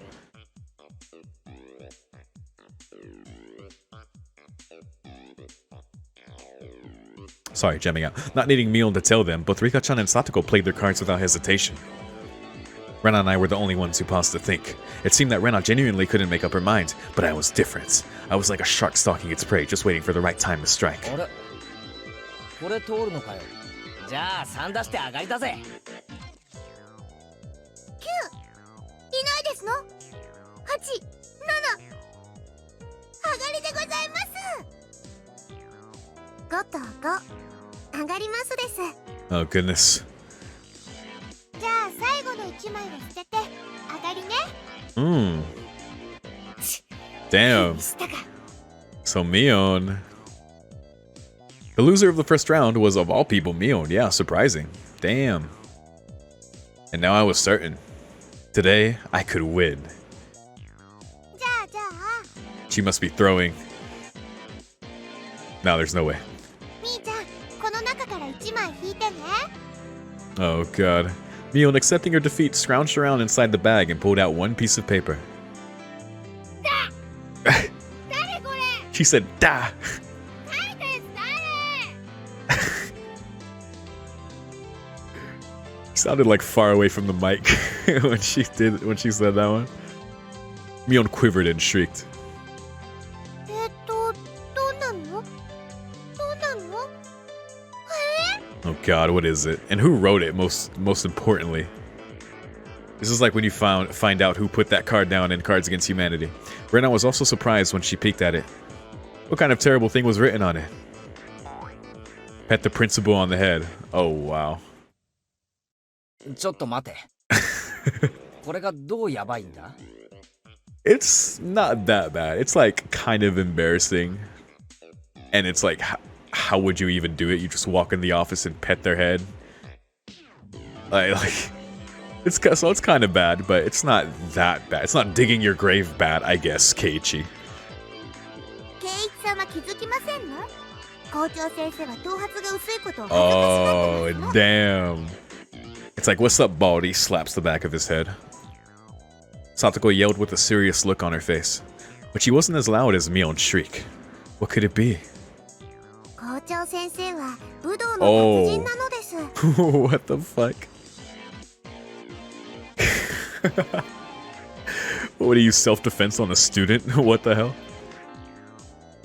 Sorry, jamming out. Not needing Mion to tell them, both Rika-chan and Satoko played their cards without hesitation. Rena and I were the only ones who paused to think. It seemed that Rena genuinely couldn't make up her mind, but I was different. I was like a shark stalking its prey, just waiting for the right time to strike. あれこれ通るのかよ。じゃあ3出して上がりだぜ。いないですの。8、7。上がりでございます。5と5。上がりますです。 Oh, goodness. じゃあ最後の1枚を捨てて上がりね。Damn. したか。 So Mion. The loser of the first round was, of all people, Mion. Yeah, surprising. Damn. And now I was certain. Today, I could win. じゃあ She must be throwing. No, there's no way. みーちゃんこの中から1枚引いてね。 Oh, God. Mion, accepting her defeat, scrounged around inside the bag and pulled out one piece of paper. 誰これ。 She said, "Da." 書いたやつ誰。 Sounded like far away from the mic when she said that one. Mion quivered and shrieked. どうなの。 Oh God, what is it? And who wrote it? Most importantly, this is like when you find out who put that card down in Cards Against Humanity. Rena was also surprised when she peeked at it. What kind of terrible thing was written on it? Pet the principal on the head. Oh wow. ちょっと待て。これがどうやばいんだ。 It's not that bad. It's like kind of embarrassing. And it's like, how would you even do it? You just walk in the office and pet their head. It's kind of bad, but it's not that bad. It's not digging your grave bad, I guess, Keiichi. 圭一さんは気づきませんの。校長先生は頭髪が薄いことを Oh, 恥ずかしがってますの。 damn. It's like, what's up, Baldy? Slaps the back of his head. Satoko yelled with a serious look on her face. But she wasn't as loud as Mion's shriek. What could it be? 校長先生は武道の達人なのです。 What the fuck? What are you, self-defense on a student? What the hell?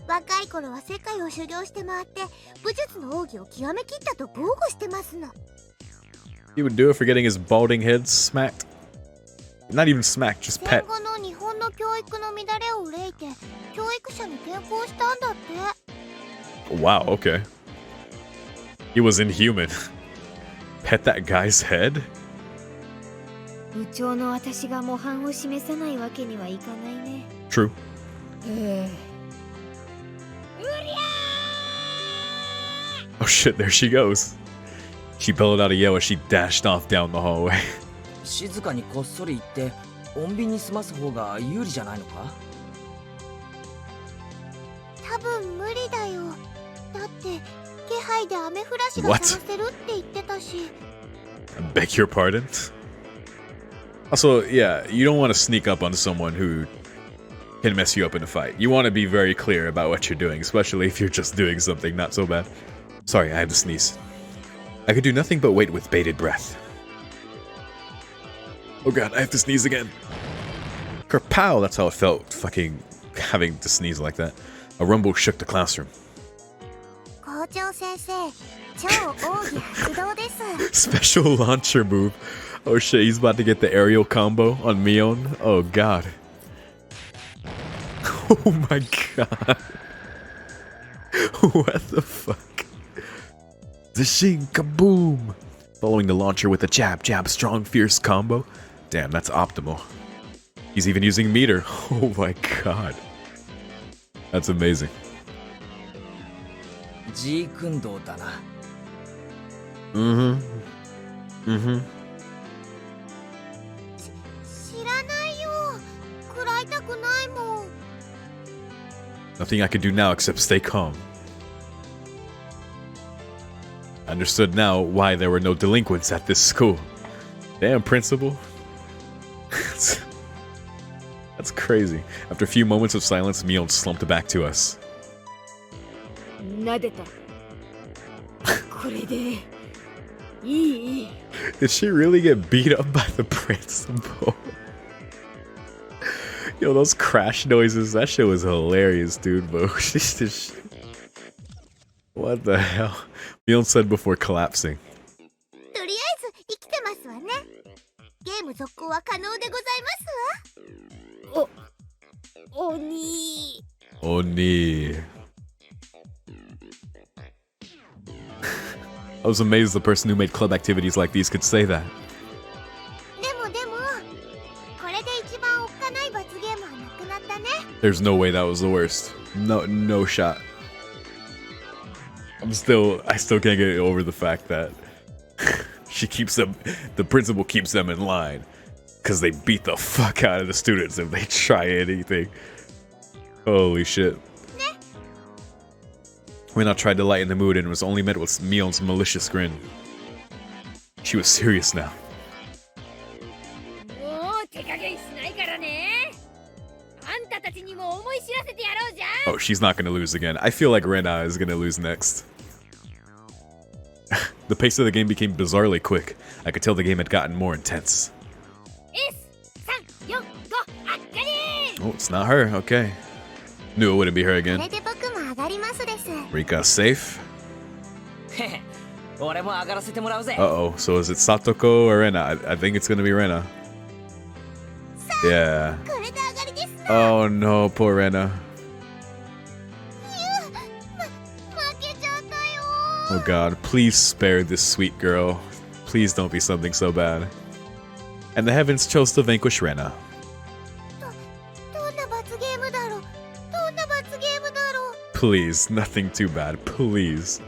若い頃は世界を修行して回って武術の奥義を極めきったと豪語してますの。 He would do it for getting his balding head smacked. Not even smacked, just 戦 pet. 後の日本の教育の乱れを憂いて教育者に転校したんだって。 Wow, okay. He was inhuman. Pet that guy's head? 部長の私が模範を示さないわけにはいかないね。 True. Oh shit, there she goes. She bellowed out a yell as she dashed off down the hallway. 静かにこっそり行って穏便に済ます方が有利じゃないのか？多分無理だよ。だって気配で雨降らしが What? 探せるって言ってたし。 I beg your pardon? Also, yeah, you don't want to sneak up on someone who can mess you up in a fight. You want to be very clear about what you're doing, especially if you're just doing something not so bad. Sorry, I had to sneeze. I could do nothing but wait with bated breath. Oh god, I have to sneeze again. Kerpow! That's how it felt, fucking having to sneeze like that. A rumble shook the classroom. 校長先生、超奥義発動です。Special launcher move. Oh shit, he's about to get the aerial combo on Mion. Oh god. Oh my god. What the fuck? Zishin kaboom! Following the launcher with a jab, jab, strong, fierce combo. Damn, that's optimal. He's even using meter. Oh my god. That's amazing. ジークンドーだな。Mm-hmm. Mm-hmm. 知らないよ。食らいたくないもん。 Nothing I can do now except stay calm. I understood now why there were no delinquents at this school. Damn, principal. That's crazy. After a few moments of silence, Mion slumped back to us. なでた。これでいい。 Did she really get beat up by the principal? Yo, those crash noises, that shit was hilarious, dude, bro. What the hell? Mion said before collapsing. とりあえず生きてますわね。ゲーム続行は可能でございますわ。おに。 Oni. I was amazed the person who made club activities like these could say that. でもこれで一番おっかない罰ゲームはなくなったね。 There's no way that was the worst. No shot. I still can't get over the fact that the principal keeps them in line because they beat the fuck out of the students if they try anything. Holy shit. Rena tried to lighten the mood and was only met with Mion's malicious grin. She was serious now. もう手加減しないからね。あんたたちにも思い知らせてやろうじゃん。 Oh, she's not gonna lose again. I feel like Rena is gonna lose next. The pace of the game became bizarrely quick. I could tell the game had gotten more intense. Oh, it's not her. Okay. Knew it wouldn't be her こ again. れで僕も上がりますです。 Rika safe. へへ、俺も上がらせてもらうぜ。 Uh-oh. So is it Satoko or Rena? I think it's gonna be Rena. Yeah. これで上がりですな。 Oh no, poor Rena. 負けちゃったよ。 Oh god, please spare this sweet girl. Please don't be something so bad. And the heavens chose to vanquish Rena. どんな罰ゲームだろう。どんな罰ゲームだろう。 Please, nothing too bad, please.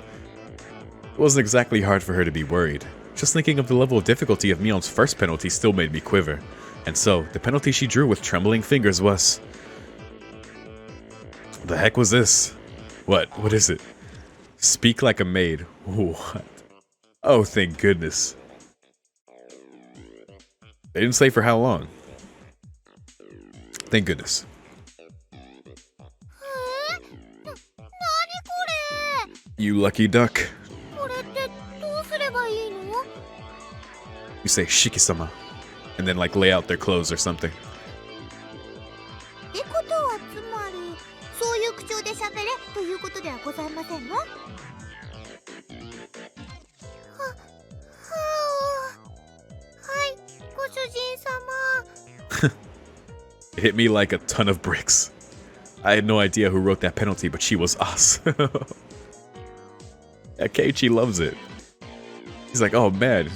It wasn't exactly hard for her to be worried. Just thinking of the level of difficulty of Mion's first penalty still made me quiver. And so, the penalty she drew with trembling fingers was... The heck was this? What? What is it? Speak like a maid. What? Oh, thank goodness. They didn't say for how long. Thank goodness. なにこ You lucky duck. れ。これってどうすればいいの？ You say Shiki-sama. And then like lay out their clothes or something. ってことはつまりそういう口調で喋れということではございませんの？ははい、ご主人様。 It hit me like a ton of bricks. I had no idea who wrote that penalty, but she was us. Yeah, Keiichi loves it. He's like, oh man,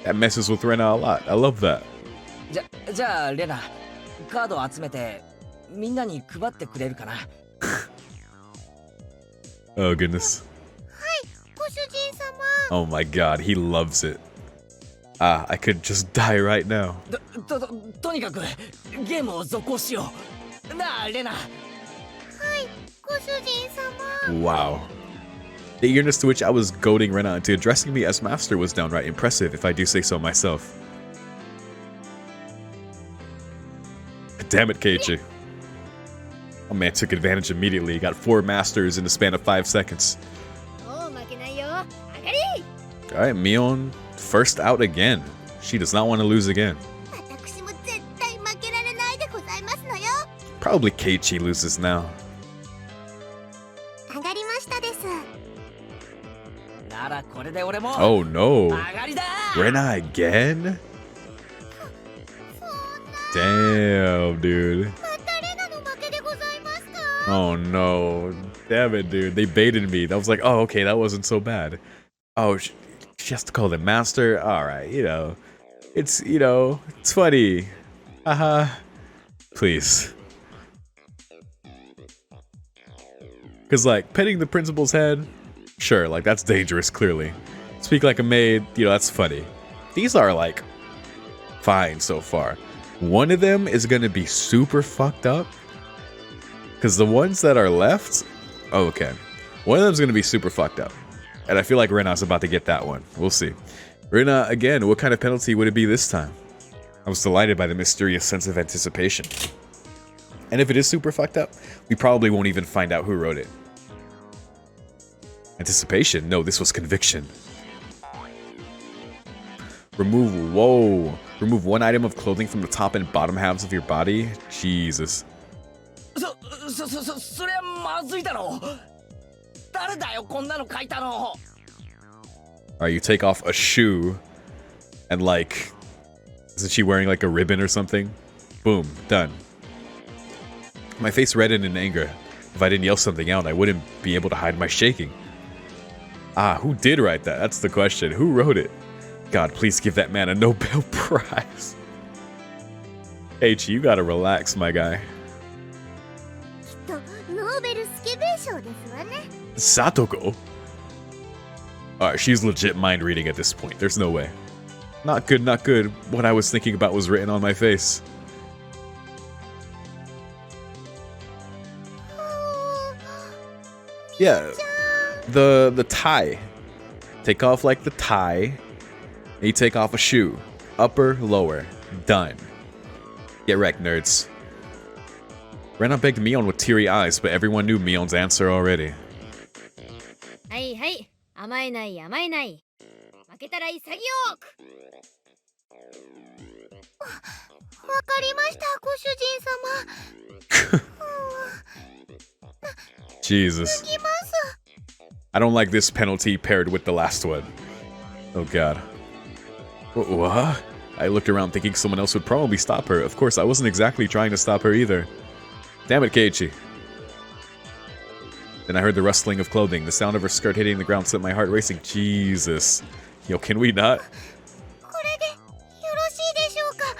that messes with Rena a lot. I love that. じゃあレナ、カードを集めてみんなに配ってくれるかな。Oh goodness. ご主人様。 Oh my god, he loves it. Ah, I could just die right now. とにかくゲームを続行しよう。なあレナ。ご主人様。 Wow. The eagerness to which I was goading Rena into addressing me as master was downright impressive, if I do say so myself. Damn it, Keiichi. Oh man took advantage immediately. He got 4 masters in the span of 5 seconds. もう負けないよ。上がり。 Alright, Mion, first out again. She does not want to lose again. 私も絶対負けられないでございますのよ。 Probably Keiichi loses now. 上がりましたです。ならこれで俺も Oh no. 上がりだ。 Rena again? Damn, dude. またレナの負けでございますか。 Oh no. Damn it, dude. They baited me. That was like, oh, okay, that wasn't so bad. Oh, she has to call them master? Alright, it's funny. Haha. Please. Because, like, petting the principal's head, sure, like, that's dangerous, clearly. Speak like a maid, that's funny. These are, like, fine so far. One of them is going to be super fucked up. Because the ones that are left... Oh, okay. One of them is going to be super fucked up. And I feel like Rena's about to get that one. We'll see. Rena, again, what kind of penalty would it be this time? I was delighted by the mysterious sense of anticipation. And if it is super fucked up, we probably won't even find out who wrote it. Anticipation? No, this was conviction. Remove 1 item of clothing from the top and bottom halves of your body? Jesus. そりゃまずいだろう。誰だよこんなの書いたの。 Alright, you take off a shoe and like... Isn't she wearing like a ribbon or something? Boom, done. My face reddened in anger. If I didn't yell something out, I wouldn't be able to hide my shaking. Ah, who did write that? That's the question. Who wrote it? God, please give that man a Nobel Prize. H, you gotta relax, my guy. きっとノーベルスケベ賞ですわね。 Satoko? Alright, she's legit mind reading at this point. There's no way. Not good, not good. What I was thinking about was written on my face. Yeah, the tie. Take off like the tie. And you take off a shoe. Upper, lower. Done. Get wrecked, nerds. Rena begged Mion with teary eyes, but everyone knew Mion's answer already. はいはい。甘えない甘えない。負けたら潔く。わかりました、ご主人様。Jesus. います。 I don't like this penalty paired with the last one. Oh god. What? I looked around thinking someone else would probably stop her. Of course, I wasn't exactly trying to stop her either. Damn it, Keiichi. Then I heard the rustling of clothing. The sound of her skirt hitting the ground set my heart racing. Jesus. Yo, can we not? これでよろしいでしょうか。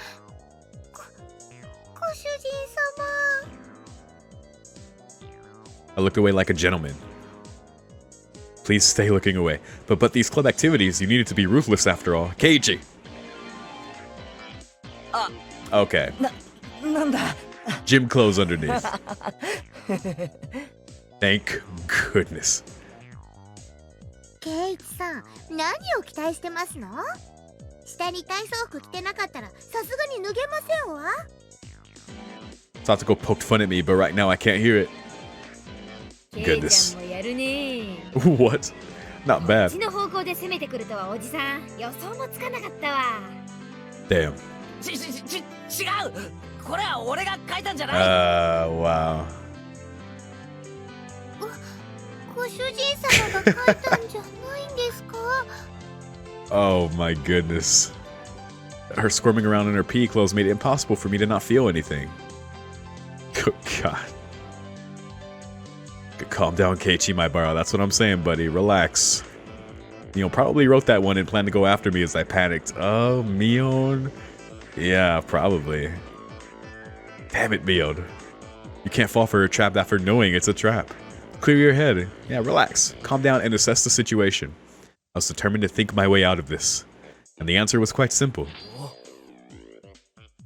ご主人様。 I looked away like a gentleman. Please stay looking away. But these club activities, you needed to be ruthless after all. Keiichi! Okay. なんだ。 Gym clothes underneath. Thank goodness. ケイチさん、何を期待してますの？下に体操服着てなかったらさすがに脱げませんわ。 Satoko poked fun at me, but right now I can't hear it. ケイちゃんもやるね。 What? Not こっ bad. ちの方向で攻めてくるとはおじさん予想もつかなかったわ。 Damn. 違う。これは俺が書いたんじゃない。Wow. ご主人様が書いたんじゃないんですか？ Oh my goodness. Her squirming around in her PE clothes made it impossible for me to not feel anything. Good God. Calm down, Keiichi, my bro. That's what I'm saying, buddy. Relax. Probably wrote that one and planned to go after me as I panicked. Oh, Mion. Yeah, probably. Damn it, Mion. You can't fall for a trap after knowing it's a trap. Clear your head. Yeah, relax. Calm down and assess the situation. I was determined to think my way out of this. And the answer was quite simple.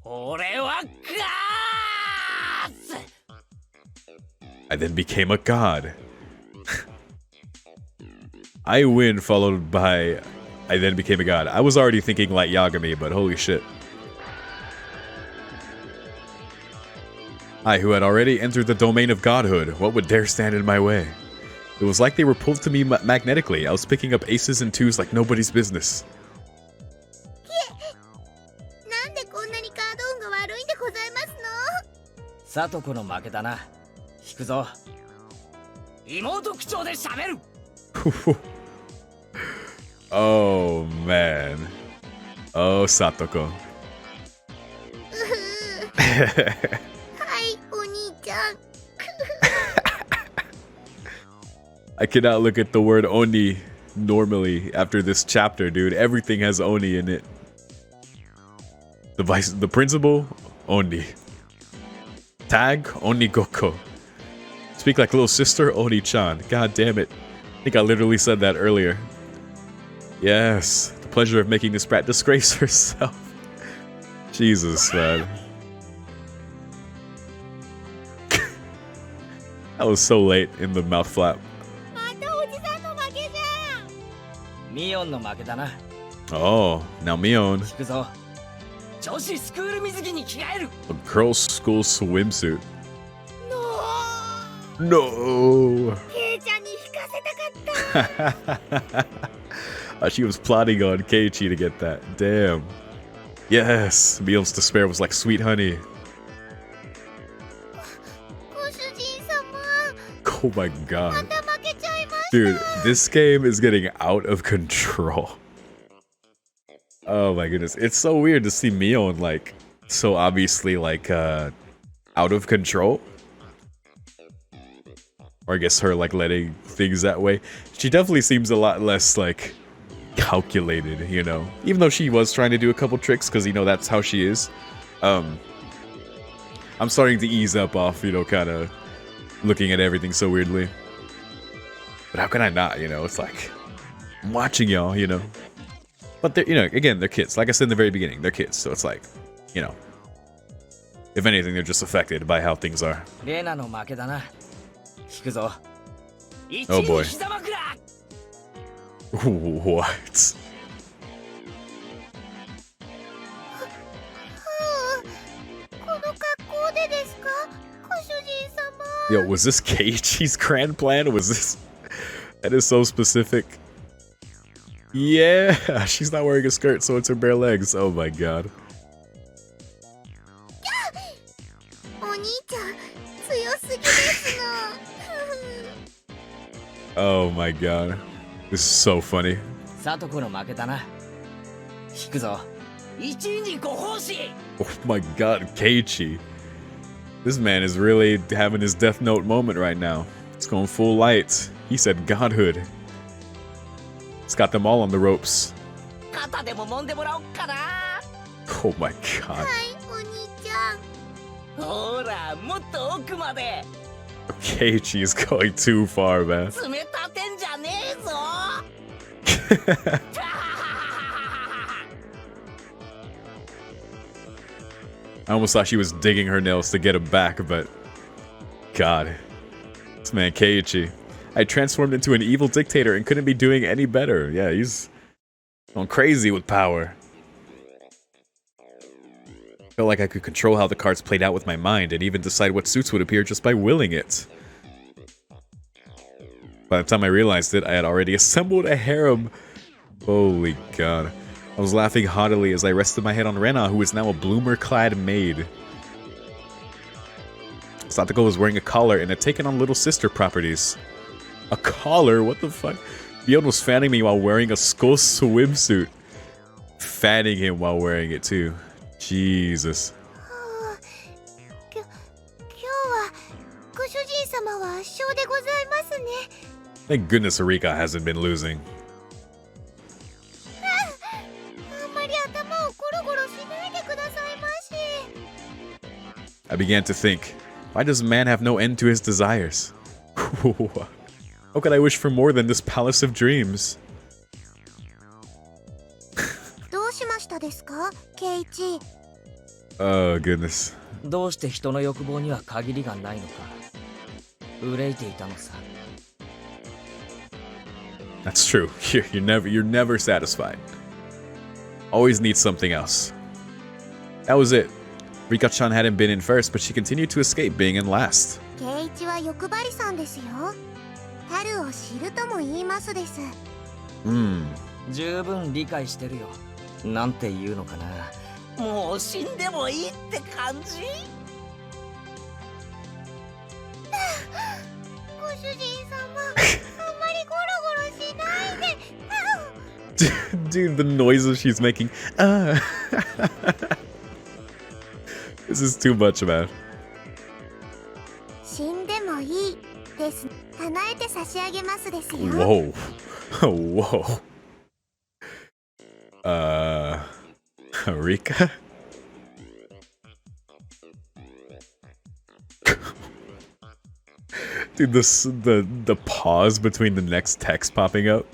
俺はガース I then became a god. I win followed by I then became a god. I was already thinking like Yagami, but holy shit. I, who had already entered the domain of godhood, what would dare stand in my way? It was like they were pulled to me magnetically. I was picking up aces and twos like nobody's business. なんでこんなにカード運が悪いんでございますの？サトコの負けだな。引くぞ。妹口調で喋る。Oh man. Oh, Satoko. はい、お兄ちゃん。I cannot look at the word Oni normally after this chapter, dude. Everything has Oni in it. The principal, Oni. Tag, Onigoko. Speak like little sister, Oni-chan. God damn it. I think I literally said that earlier. Yes, the pleasure of making this brat disgrace herself. Jesus, man. That was so late in the mouth flap. またおじさんの負けじゃん。ミオンの負けだな。 Oh, now Mion. 引くぞ。女子スクール水着に着替える。 A girl's school swimsuit. の No! ケイちゃんに引かせたかった。 She was plotting on Keiichi to get that. Damn. Yes, Mion's despair was like sweet honey. ご主人様、 Oh my god. また負けちゃいました。 Dude, this game is getting out of control. Oh my goodness. It's so weird to see Mion like so obviously like out of control. Or I guess her like letting things that way. She definitely seems a lot less like calculated, you know. Even though she was trying to do a couple tricks because that's how she is. I'm starting to ease up off, kind of looking at everything so weirdly. But how can I not, It's like I'm watching y'all, But they're, again, they're kids. Like I said in the very beginning, they're kids. So it's like, if anything, they're just affected by how things are. レナの負けだな。引くぞ。 Oh boy. 一膝枕。 What? この格好でですか、ご主人様。 Yo, was this Keiichi's grand plan? Was this... That is so specific. Yeah, she's not wearing a skirt, so it's her bare legs. Oh my god. お兄ちゃん、強すぎですの。 Oh my god. This is so funny. サトコの負けだな。引くぞ。一位にご奉仕。 Oh my god, Keiichi. This man is really having his Death Note moment right now. It's going full light. He said godhood. It's got them all on the ropes. 肩でも揉んでもらおっかな。 Oh my god. はい、お兄ちゃん。ほら、もっと奥まで。 Keiichi is going too far, man. 冷たてんじゃねえぞ。 I almost thought she was digging her nails to get him back, but... God. This man, Keiichi. I transformed into an evil dictator and couldn't be doing any better. Yeah, he's going crazy with power. Felt like I could control how the cards played out with my mind and even decide what suits would appear just by willing it. By the time I realized it, I had already assembled a harem. Holy god. I was laughing haughtily as I rested my head on Rena, who is now a bloomer-clad maid. Satoko was wearing a collar and had taken on little sister properties. A collar? What the fuck? Bjorn was fanning me while wearing a skull swimsuit. Fanning him while wearing it too. Jesus. 今日はご主人様は圧勝でございますね。 Thank goodness Erika hasn't been losing. I began to think, why does man have no end to his desires? How could I wish for more than this palace of dreams? どうしましたですか、ケイチ。 Oh, goodness. どうして人の欲望には限りがないのか憂いていたのさ。 That's true. You're never satisfied. Always need something else. That was it. Rika-chan hadn't been in first, but she continued to escape being in last. ケイチは欲張りさんですよ。春を知るとも言いますです。十分理解してるよ。なんて言うのかな。もう死んでもいいって感じ。ご主人様、あんまりゴロゴロしないで。Dude, the noises she's making. This is too much, man. 死んでもいいです。叶えて差し上げますですよ。 Whoa. Whoa. Rika? Dude, the pause between the next text popping up.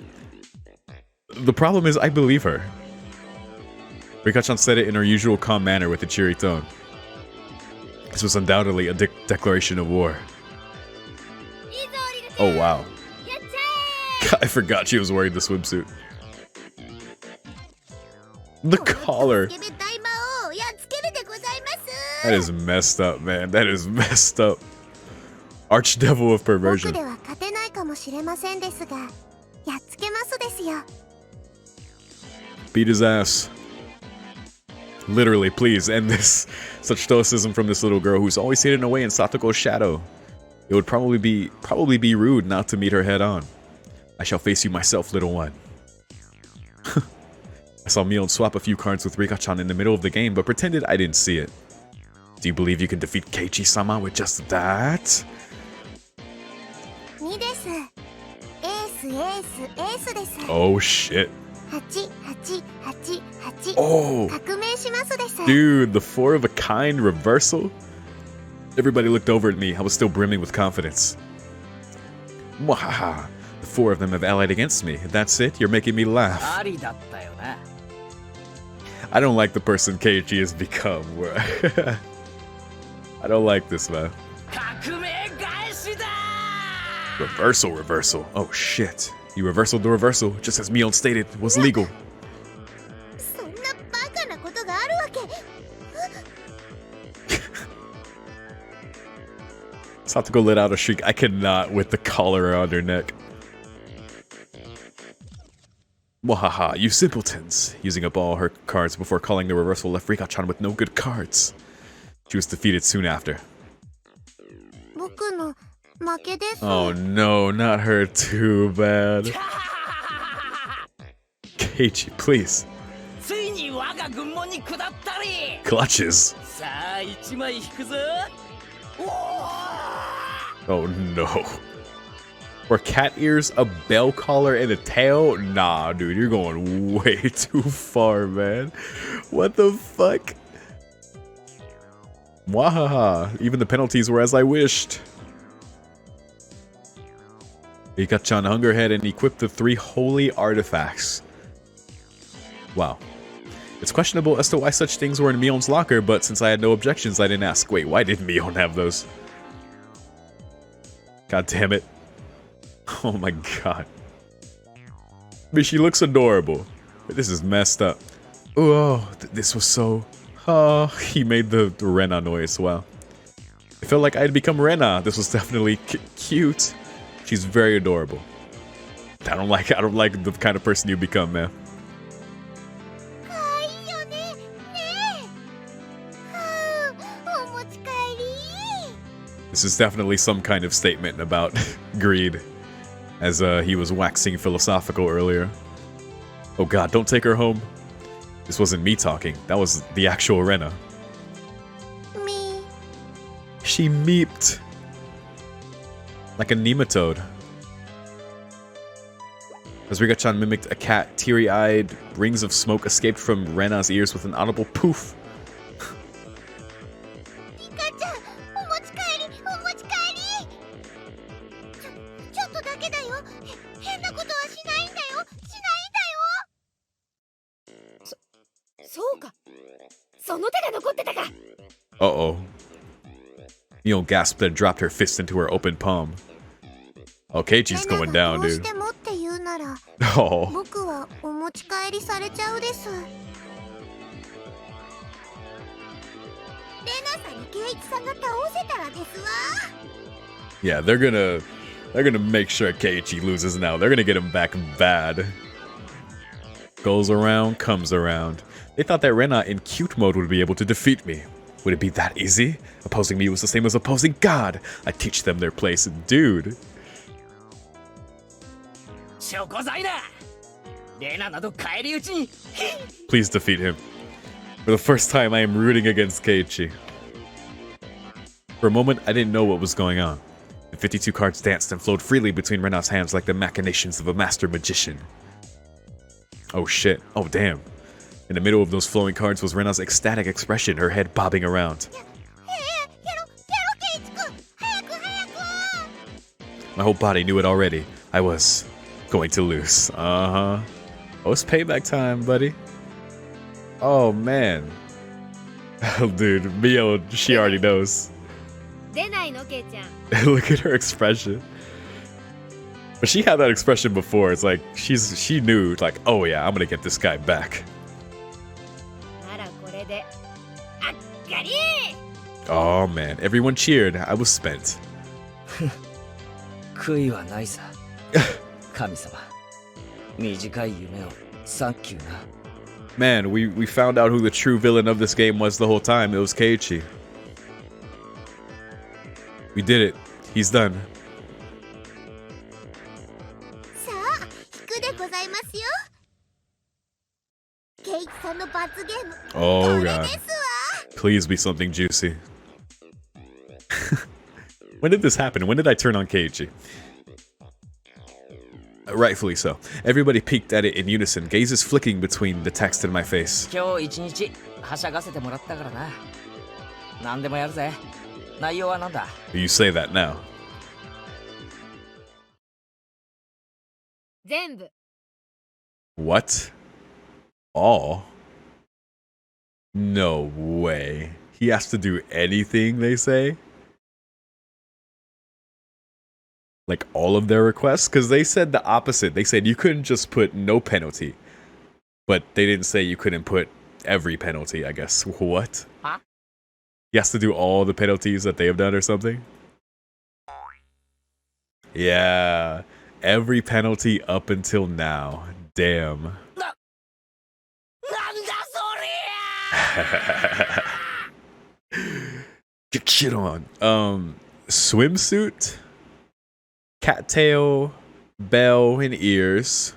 The problem is, I believe her. Rika-chan said it in her usual calm manner with a cheery tone. This was undoubtedly a declaration of war. Oh, wow. I forgot she was wearing the swimsuit. The collar. That is messed up, man. That is messed up. Archdevil of perversion. Beat his ass. Literally, please end this. Such stoicism from this little girl who's always hidden away in Satoko's shadow. It would probably be rude not to meet her head on. I shall face you myself, little one. I saw Mion swap a few cards with Rika-chan in the middle of the game, but pretended I didn't see it. Do you believe you can defeat Keiichi-sama with just that? Oh shit. Oh, dude, the 4 of a kind reversal? Everybody looked over at me. I was still brimming with confidence. Mwahaha. The 4 of them have allied against me. That's it? You're making me laugh. I don't like the person Keiichi has become. I don't like this, man. Reversal. Oh shit. You reversaled the reversal, just as Mion stated, was legal. Satoko let out a shriek. I cannot with the collar around her neck. Wahaha, you simpletons. Using up all her cards before calling the reversal left Rika-chan with no good cards. She was defeated soon after. Oh no, not her too, bad. Keiichi, please. Clutches. Oh no. Were cat ears a bell collar and a tail? Nah, dude, you're going way too far, man. What the fuck? Wahaha. Even the penalties were as I wished. Rika-chan hung her head and equipped the 3 holy artifacts. Wow. It's questionable as to why such things were in Mion's locker, but since I had no objections, I didn't ask. Wait, why did Mion have those? God damn it. Oh my god. I mean, she looks adorable, but this is messed up. Oh, this was so... Oh, he made the Rena noise. Wow. It felt like I had become Rena. This was definitely cute. She's very adorable. I don't like the kind of person you become, man. This is definitely some kind of statement about greed, as he was waxing philosophical earlier. Oh god, don't take her home. This wasn't me talking. That was the actual Rena. Me. She meeped. Like a nematode. As Rika-chan mimicked a cat, teary-eyed rings of smoke escaped from Rena's ears with an audible poof. ちゃん、お持ち帰りお持ち帰り。ちょっとだけだよ。変なことはしないんだよ。しないんだよ。そうか、その手が残ってたか。 Uh-oh. Mio gasped and dropped her fist into her open palm. Oh, Keiichi's going down, どうし dude. てもって言うなら、 Oh. 僕はお持ち帰りされちゃうです。レナさんにケイイチさんが倒せたらですわ。 Yeah, they're gonna make sure Keiichi loses now. They're gonna get him back bad. Goes around, comes around. They thought that Rena in cute mode would be able to defeat me. Would it be that easy? Opposing me was the same as opposing God. I teach them their place, dude. 証拠罪だ。レナなど返り討ちに。 Please defeat him. For the first time, I am rooting against Keiichi. For a moment, I didn't know what was going on. The 52 cards danced and flowed freely between Rena's hands like the machinations of a master magician. Oh shit. Oh damn. In the middle of those flowing cards was Rena's ecstatic expression, her head bobbing around. ケイイチくん、早く早く。 My whole body knew it already. I was going to lose. Uh-huh. Oh, it's payback time, buddy. Oh, man. Oh, dude. Mio, she already knows. 出ないのケイちゃん。 Look at her expression. But she had that expression before. It's like, she knew, like, oh, yeah, I'm gonna get this guy back. ならこれであっがり。 Oh, man. Everyone cheered. I was spent. 悔いはないさ。神様。短い夢をサンキューな。 Man, we found out who the true villain of this game was the whole time. It was Keiichi. We did it. He's done. さあ、引くでございますよ。ケイイチさんの罰ゲーム。 Oh, これ God. ですわ。 Please be something juicy. When did this happen? When did I turn on Keiichi? Rightfully so. Everybody peeked at it in unison, gazes flicking between the text and my face. 今日一日はしゃがせてもらったからな。何でもやるぜ。内容はなんだ。 You say that now. 全部。 What? All? No way. He has to do anything they say? Like all of their requests? Because they said the opposite. They said you couldn't just put no penalty. But they didn't say you couldn't put every penalty, I guess. What? Huh? He has to do all the penalties that they have done or something? Yeah. Every penalty up until now. Damn. なんだそりゃ。 Get shit on. Swimsuit, cattail, bell and ears.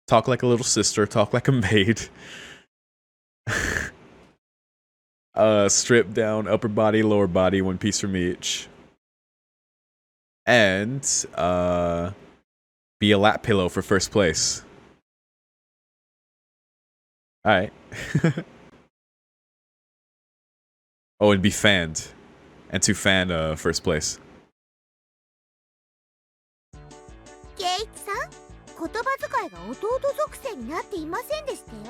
Talk like a little sister. Talk like a maid. Strip down, upper body, lower body, one piece from each. And be a lap pillow for first place. All right. Oh, and be fanned. And to fan first place. ケイイチさん、言葉遣いが弟属性になっていませんでしたよ。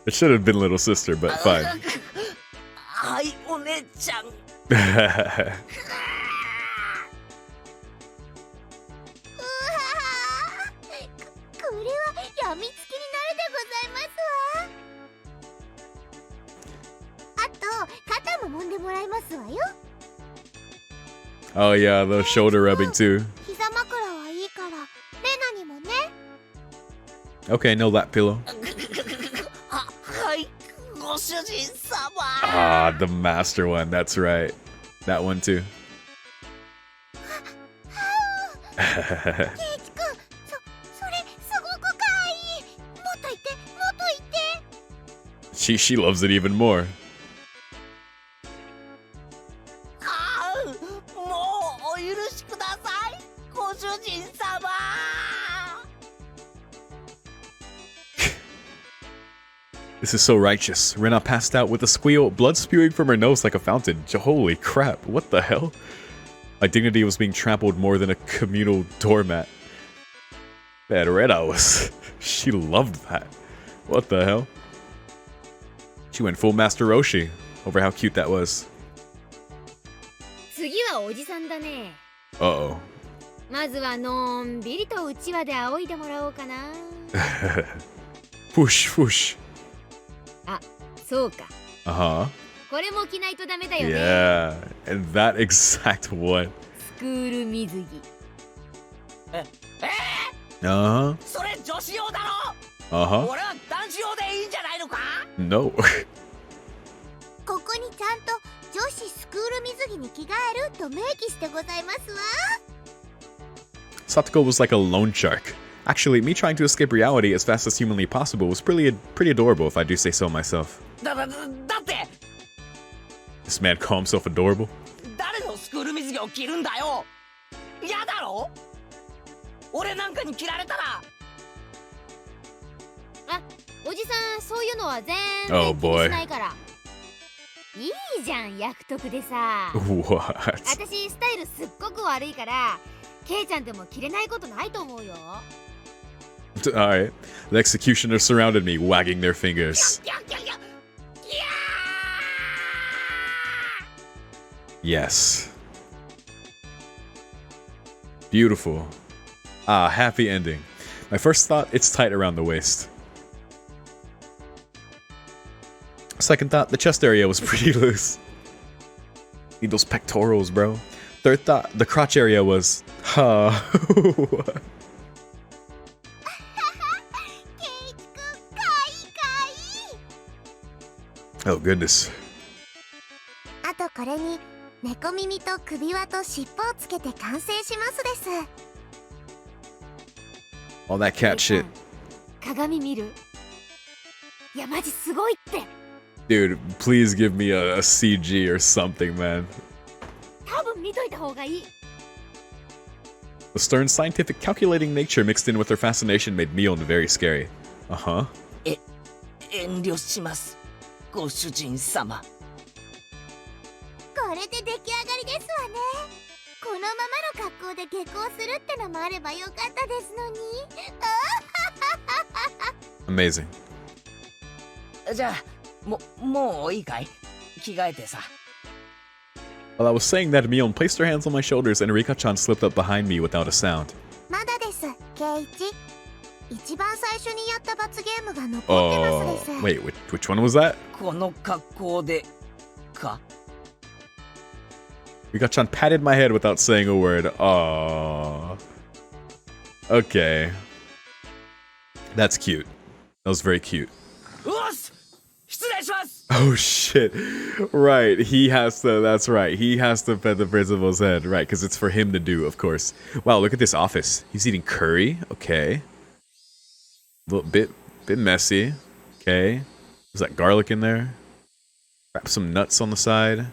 It should have been little sister, but fine. はい、お姉ちゃん。うわーこれはやみつきになるでございますわ。あと肩も揉んでもらいますわよ。 Oh yeah, the shoulder rubbing too. 膝枕はいいからレナにもね。 Okay, no lap pillow. はい、ご主人様。 Ah, the master one. That's right. That one too. ケイイチくん、それすごくかわいい。もっと言ってもっと言って。 she loves it even more. ああ、もうお許しください、ご主人様。This is so righteous. Rena passed out with a squeal, blood spewing from her nose like a fountain. Holy crap, what the hell? My dignity was being trampled more than a communal doormat. Man, Rena was... she loved that. What the hell? She went full Master Roshi over how cute that was. 次はおじさんだね。 Uh-oh. まずはのんびりとうちわで仰いでもらおうかな。Whoosh, whoosh. あ、そうか。 Uh-huh. これも着ないとダメだよね。 Yeah, and that exact one. スクール水着。Uh-huh. それ女子用だろ Uh-huh. 俺は男子用でいいんじゃないのか No. ここにちゃんと女子スクール水着に着替えると明記してございますわ。 Satoko was like a loan shark. Actually, me trying to escape reality as fast as humanly possible was pretty adorable if I do say so myself. だって This man call himself adorable? 誰のスクール水着を着るんだよ嫌だろ俺なんかに着られたらあ、おじさんそういうのは全 Oh 然気に boy. しないから。いいじゃん役得でさ。 What? 私スタイルすっごく悪いから、ケイちゃんでも着れないことないと思うよ。Alright. The executioners surrounded me, wagging their fingers. いやいやいや Yes. Beautiful. Ah, happy ending. My first thought, it's tight around the waist. Second thought, the chest area was pretty loose. Need those pectorals, bro. Third thought, the crotch area was... huh. ケイチくんかいいかいい。 Oh, goodness. あとこれに猫耳と首輪と尻尾をつけて完成しますです。 All that cat shit. 鏡見る。いやマジすごいって。 Dude, please give me a CG or something, man. 多分見といた方がいい。 The stern, scientific, calculating nature mixed in with her fascination made Mion very scary. Uh-huh. 遠慮しますご主人様これで出来上がりですわね。このままの格好で下校するってのもあればよかったですのに。 Amazing. じゃあもういいかい着替えてさ While I was saying that, Mion placed her hands on my shoulders and Rika-chan slipped up behind me without a sound. まだです、ケイチ。一番最初にやった罰ゲームが残ってますです。 Wait, which one was that? この格好でか Rika-chan patted my head without saying a word. Aww. Okay. That's cute. That was very cute. うおっす失礼します Oh shit. Right, he has to, that's right. He has to pet the principal's head. Right, because it's for him to do, of course. Wow, look at this office. He's eating curry. Okay. A little bit messy. Okay. There's that garlic in there. Wrap some nuts on the side.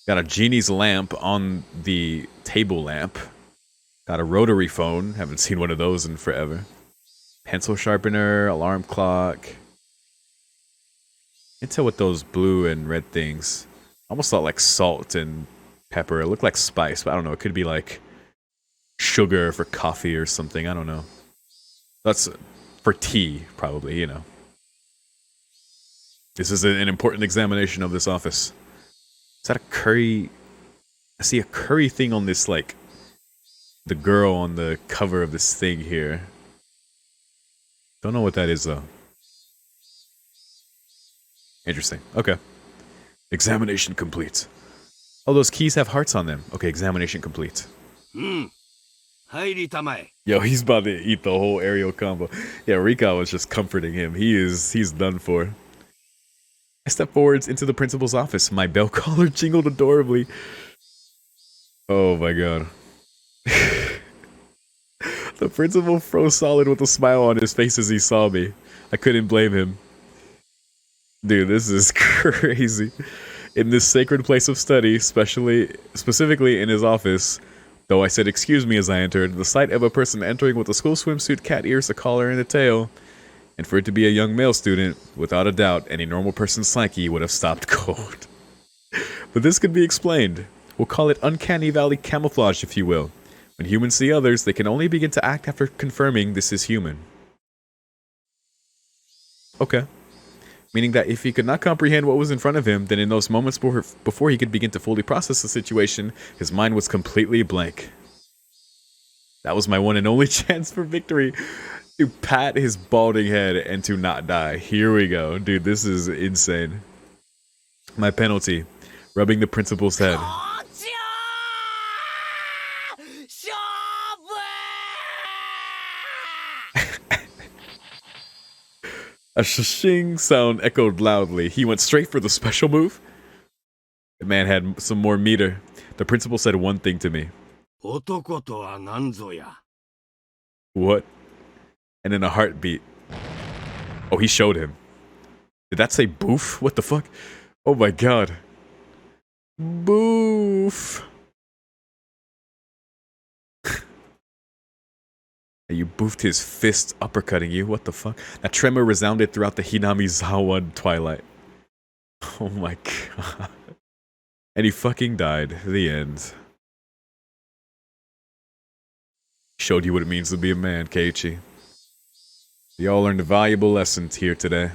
Got a genie's lamp on the table lamp. Got a rotary phone. Haven't seen one of those in forever. Pencil sharpener, alarm clock. Can't tell what those blue and red things. Almost thought like salt and pepper. It looked like spice, but I don't know. It could be like sugar for coffee or something. I don't know. That's for tea, probably, you know. This is an important examination of this office. Is that a curry? I see a curry thing on this, like, the girl on the cover of this thing here. Don't know what that is, though. Interesting. Okay. Examination complete. Oh, those keys have hearts on them. Okay, examination complete. 入りたまえ。 Yo, he's about to eat the whole aerial combo. Yeah, Rika was just comforting him. He's done for. I stepped forwards into the principal's office. My bell collar jingled adorably. Oh my god. The principal froze solid with a smile on his face as he saw me. I couldn't blame him. Dude, this is crazy. In this sacred place of study, specifically in his office, though I said excuse me as I entered, the sight of a person entering with a school swimsuit, cat ears, a collar, and a tail And for it to be a young male student, without a doubt, any normal person's psyche would have stopped cold. But this could be explained. We'll call it uncanny valley camouflage, if you will. When humans see others, they can only begin to act after confirming this is human. Okay. Meaning that if he could not comprehend what was in front of him, then in those moments before he could begin to fully process the situation, his mind was completely blank. That was my one and only chance for victory. To pat his balding head and to not die. Here we go. Dude, this is insane. My penalty. Rubbing the principal's head. A shing sound echoed loudly. He went straight for the special move. The man had some more meter. The principal said one thing to me. What? And in a heartbeat. Oh, he showed him. Did that say boof? What the fuck? Oh my god. Boof. You boofed his fist, uppercutting you. What the fuck? That tremor resounded throughout the Hinamizawa twilight. Oh my god. And he fucking died. The end. Showed you what it means to be a man, Keiichi. You all learned a valuable lesson here today.